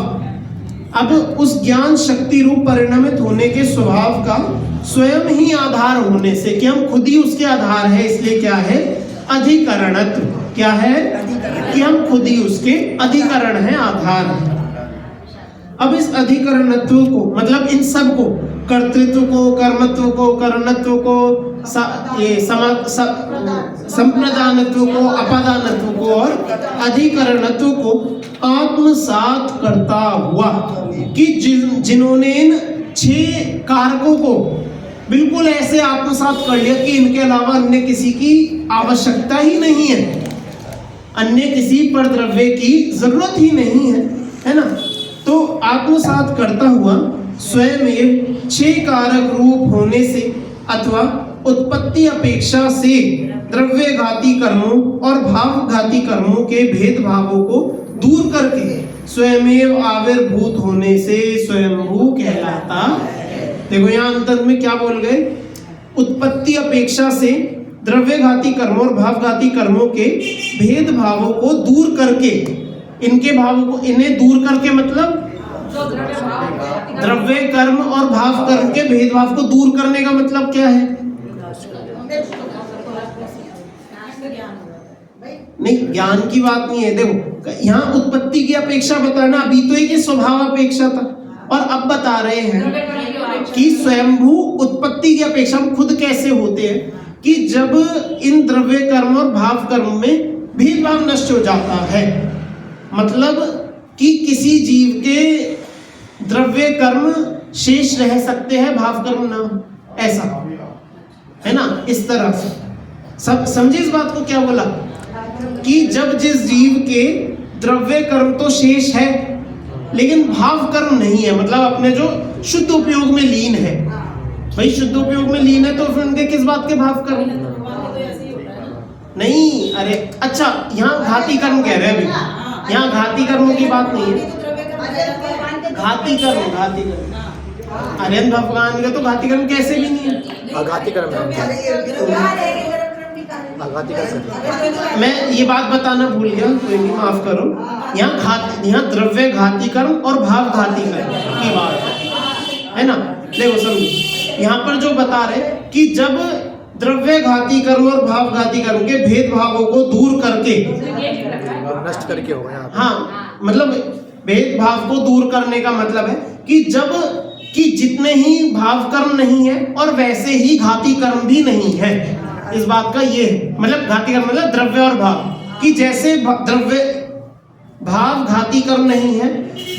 अब उस ज्ञान शक्ति रूप परिणमित होने के स्वभाव का स्वयं ही आधार होने से, कि हम खुद ही उसके आधार है, इसलिए क्या है, अधिकरणत्व। क्या है कि हम खुद ही उसके अधिकरण है, आधार है। अब इस अधिकरणत्व को, मतलब इन सब को, कर्तृत्व को, कर्मत्व को, करणत्व को, संप्रदानत्व को, अपादानत्व को और अधिकरणत्व को आत्मसात करता हुआ, कि जिन्होंने इन 6 कारकों को बिल्कुल ऐसे आत्मसात कर लिया कि इनके अलावा अन्य किसी की आवश्यकता ही नहीं है, अन्य किसी पर द्रव्य की जरूरत ही नहीं है ना। तो आत्मसात करता हुआ स्वयं 6 कारक रूप होने से अथवा उत्पत्ति अपेक्षा से द्रव्यघाती कर्मों और भावघाती कर्मों के भेदभावों को दूर करके स्वयमेव आविर्भूत होने से स्वयंभू कहलाता है। देखो यहाँ अंतर में क्या बोल गए, उत्पत्ति अपेक्षा से द्रव्यघाती कर्मों और भावघाती कर्मों के भेदभावों को दूर करके, इनके भावों को, इन्हें दूर करके मतलब द्रव्य कर्म और भाव कर्म के भेदभाव को दूर करने का मतलब क्या है? नहीं, ज्ञान की बात नहीं है। देखो यहाँ उत्पत्ति की अपेक्षा बताना, अभी तो एक स्वभाव अपेक्षा था, और अब बता रहे हैं कि स्वयंभू उत्पत्ति की अपेक्षा खुद कैसे होते हैं, कि जब इन द्रव्य कर्म और भाव कर्म में भेदभाव नष्ट हो जाता है, मतलब कि किसी जीव के द्रव्य कर्म शेष रह सकते हैं, भाव कर्म ना, ऐसा है ना। इस तरह से सब समझे इस बात को। क्या बोला कि जब जिस जीव के द्रव्य कर्म तो शेष है लेकिन भाव कर्म नहीं है, मतलब अपने जो शुद्ध उपयोग में लीन है, भाई शुद्ध उपयोग में लीन है तो फिर उनके किस बात के भाव कर्म नहीं। अरे अच्छा, यहाँ घाती कर्म कह रहे हैं अभी, यहाँ घाती कर्मों की बात नहीं है। घाती कर्म, घाती कर्म आर्यन भगवान का तो घाती कर्म कैसे भी नहीं है,
आघाती कर्म है।
मैं ये बात बताना भूल गया, कोई नहीं, माफ करो। यहाँ द्रव्य घाती कर्म और भाव घाती कर्म की बात है ना। देखो समझो, यहाँ पर जो बता रहे कि जब द्रव्य घाती कर्म और भाव घाती कर्म के भेदभावों को दूर करके,
नष्ट करके होगा यहाँ।
हाँ, मतलब भेदभाव को दूर करने का मतलब है कि जब कि जितने ही भाव कर्म नहीं है और वैसे ही घाती कर्म भी नहीं है, इस बात का ये है। मतलब घाती कर्म मतलब द्रव्य और भाव, कि जैसे द्रव्य भाव घाती कर्म नहीं है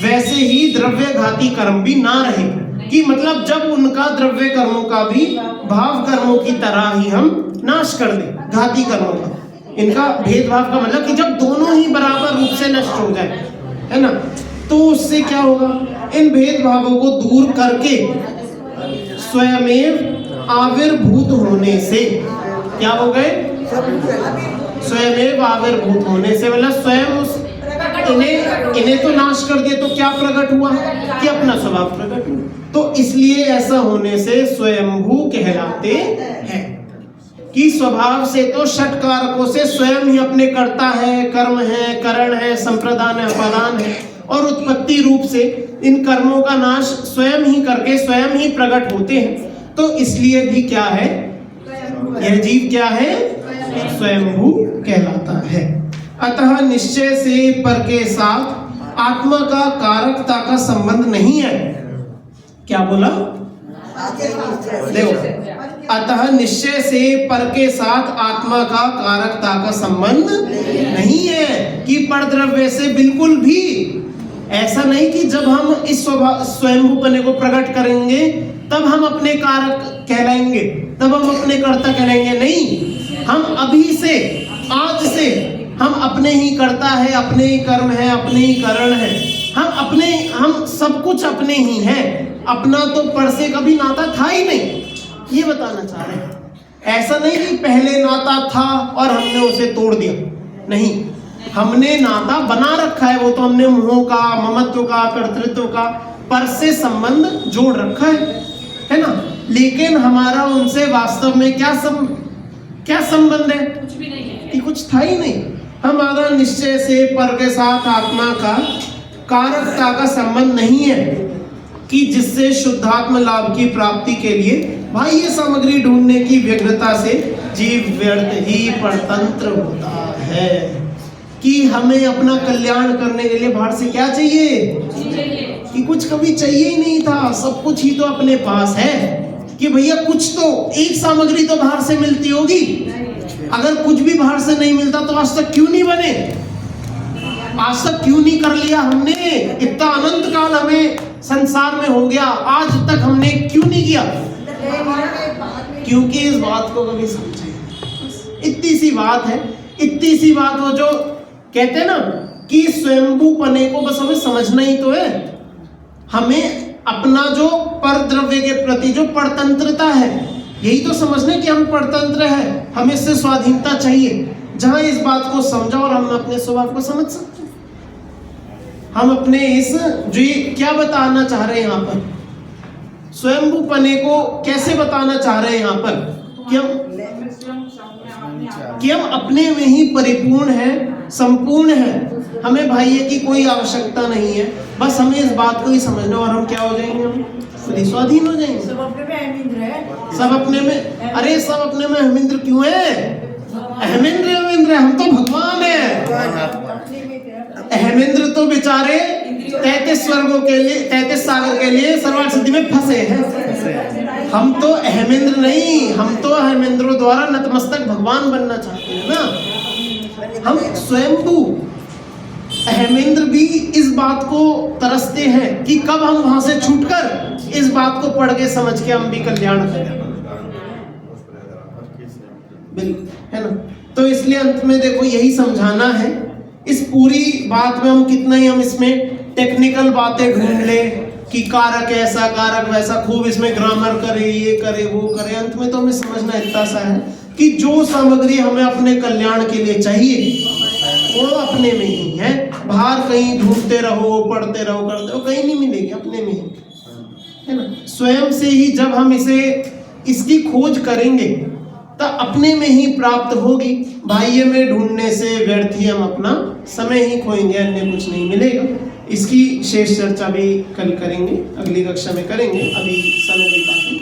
वैसे ही द्रव्य घाती कर्म भी ना रहे, कि मतलब जब उनका द्रव्य कर्मों का भी भाव कर्मों की तरह ही हम नाश कर दें, घाती कर्मों का, इनका भेदभाव का मतलब कि जब दोनों ही बराबर रूप से नष्ट हो जाए, है ना। तो उससे क्या होगा, इन भेदभावों को दूर करके स्वयमेव आविर्भूत होने से, क्या हो गए, स्वयमेव आविर्भूत होने से, मतलब स्वयं उस इन्हें तो नाश कर दिया, तो क्या प्रकट हुआ कि अपना स्वभाव प्रकट हुआ। तो इसलिए ऐसा होने से स्वयंभू कहलाते हैं, कि स्वभाव से तो षट कारकों से स्वयं ही अपने कर्ता है, कर्म है, करण है, संप्रदान है, अपादान है, और उत्पत्ति रूप से इन कर्मों का नाश स्वयं ही करके स्वयं ही प्रकट होते हैं। तो इसलिए भी क्या है, यह जीव क्या है, स्वयंभू कहलाता है। अतः निश्चय से पर के साथ आत्मा का कारकता का संबंध नहीं है। क्या बोला, देखो, अतः निश्चय से पर के साथ आत्मा का कारकता का संबंध नहीं है, कि परद्रव्य से बिल्कुल भी ऐसा नहीं कि जब हम इस स्वयंभूपने को प्रकट करेंगे तब हम अपने कारक कहलाएंगे, तब हम अपने कर्ता कहलाएंगे। नहीं, हम अभी से, आज से हम अपने ही कर्ता है, अपने ही कर्म है, अपने ही करण है, हम सब कुछ अपने ही हैं। अपना तो पर से कभी नाता था ही नहीं, ये बताना चाह रहे हैं। ऐसा नहीं कि पहले नाता था और हमने उसे तोड़ दिया, नहीं, हमने नाता बना रखा है, वो तो हमने मोह का, ममत्व का, कर्तृत्व का, पर से संबंध जोड़ रखा है ना। लेकिन हमारा उनसे वास्तव में क्या संबंध है,
कुछ भी नहीं है,
कि कुछ था ही नहीं। हमारा निश्चय से पर के साथ आत्मा का कारकता का संबंध नहीं है कि जिससे शुद्धात्म लाभ की प्राप्ति के लिए बाह्य सामग्री ढूंढने की व्यग्रता से जीव व्यर्थ ही परतंत्र होता है। कि हमें अपना कल्याण करने के लिए बाहर से क्या चाहिए? कि कुछ कभी चाहिए ही नहीं था, सब कुछ ही तो अपने पास है। कि भैया कुछ तो एक सामग्री तो बाहर से मिलती होगी। अगर कुछ भी बाहर से नहीं मिलता तो आज तक क्यों नहीं बने? आज तक क्यों नहीं कर लिया हमने? इतना अनंत काल हमें संसार में हो गया, आज तक हमने क्यों नहीं किया? क्योंकि इस बात को कभी समझे। इतनी सी बात है, इतनी सी बात। वो जो कहते हैं ना कि स्वयंभू पने को बस हमें समझना ही तो है। हमें अपना जो पर द्रव्य के प्रति जो परतंत्रता है, यही तो समझने कि हम परतंत्र है, हमें इससे स्वाधीनता चाहिए। जहां इस बात को समझा और हम अपने स्वभाव को समझ सकते हैं, हम अपने इस जो क्या बताना चाह रहे हैं यहाँ पर, स्वयंभू पने को कैसे बताना चाह रहे हैं यहाँ पर कि हम अपने में ही परिपूर्ण हैं, संपूर्ण हैं। हमें बाह्य की कोई आवश्यकता नहीं है, बस हमें इस बात को ही समझना और हम क्या हो जाएंगे? हम खुद ही स्वाधीन हो जाएंगे। सब अपने में अहमिंद्र है, सब अपने में। अरे सब अपने में अहमिंद्र क्यों है? अहमिंद्र अहमिंद्र, हम तो भगवान है। अहमिंद्र तो बेचारे 33 स्वर्गों के लिए, 33 सागर के लिए सर्वार्थ सिद्धि में फंसे हैं। हम तो अहमिंद्र नहीं, हम तो अहमिंद्रों द्वारा नतमस्तक भगवान बनना चाहते हैं ना। हम स्वयंभू अहमिंद्र भी इस बात को तरसते हैं कि कब हम वहां से छूटकर इस बात को पढ़ के समझ के हम भी कल्याण करें। बिल्कुल, है ना। तो इसलिए अंत में देखो यही समझाना है। इस पूरी बात में हम कितना ही हम इसमें टेक्निकल बातें ढूंढ ले कि कारक ऐसा कारक वैसा, खूब इसमें ग्रामर करे, ये करे वो करे, अंत में तो हमें समझना इतना सा है कि जो सामग्री हमें अपने कल्याण के लिए चाहिए वो अपने में ही है। बाहर कहीं ढूंढते रहो, पढ़ते रहो, करते रहो, कहीं नहीं मिलेगी, अपने में ही है ना। स्वयं से ही जब हम इसकी खोज करेंगे तो अपने में ही प्राप्त होगी। बाह्य में ढूंढने से व्यर्थ ही हम अपना समय ही खोएंगे, अन्य कुछ नहीं मिलेगा। इसकी शेष चर्चा भी कल करेंगे, अगली कक्षा में करेंगे। अभी समय भी काफी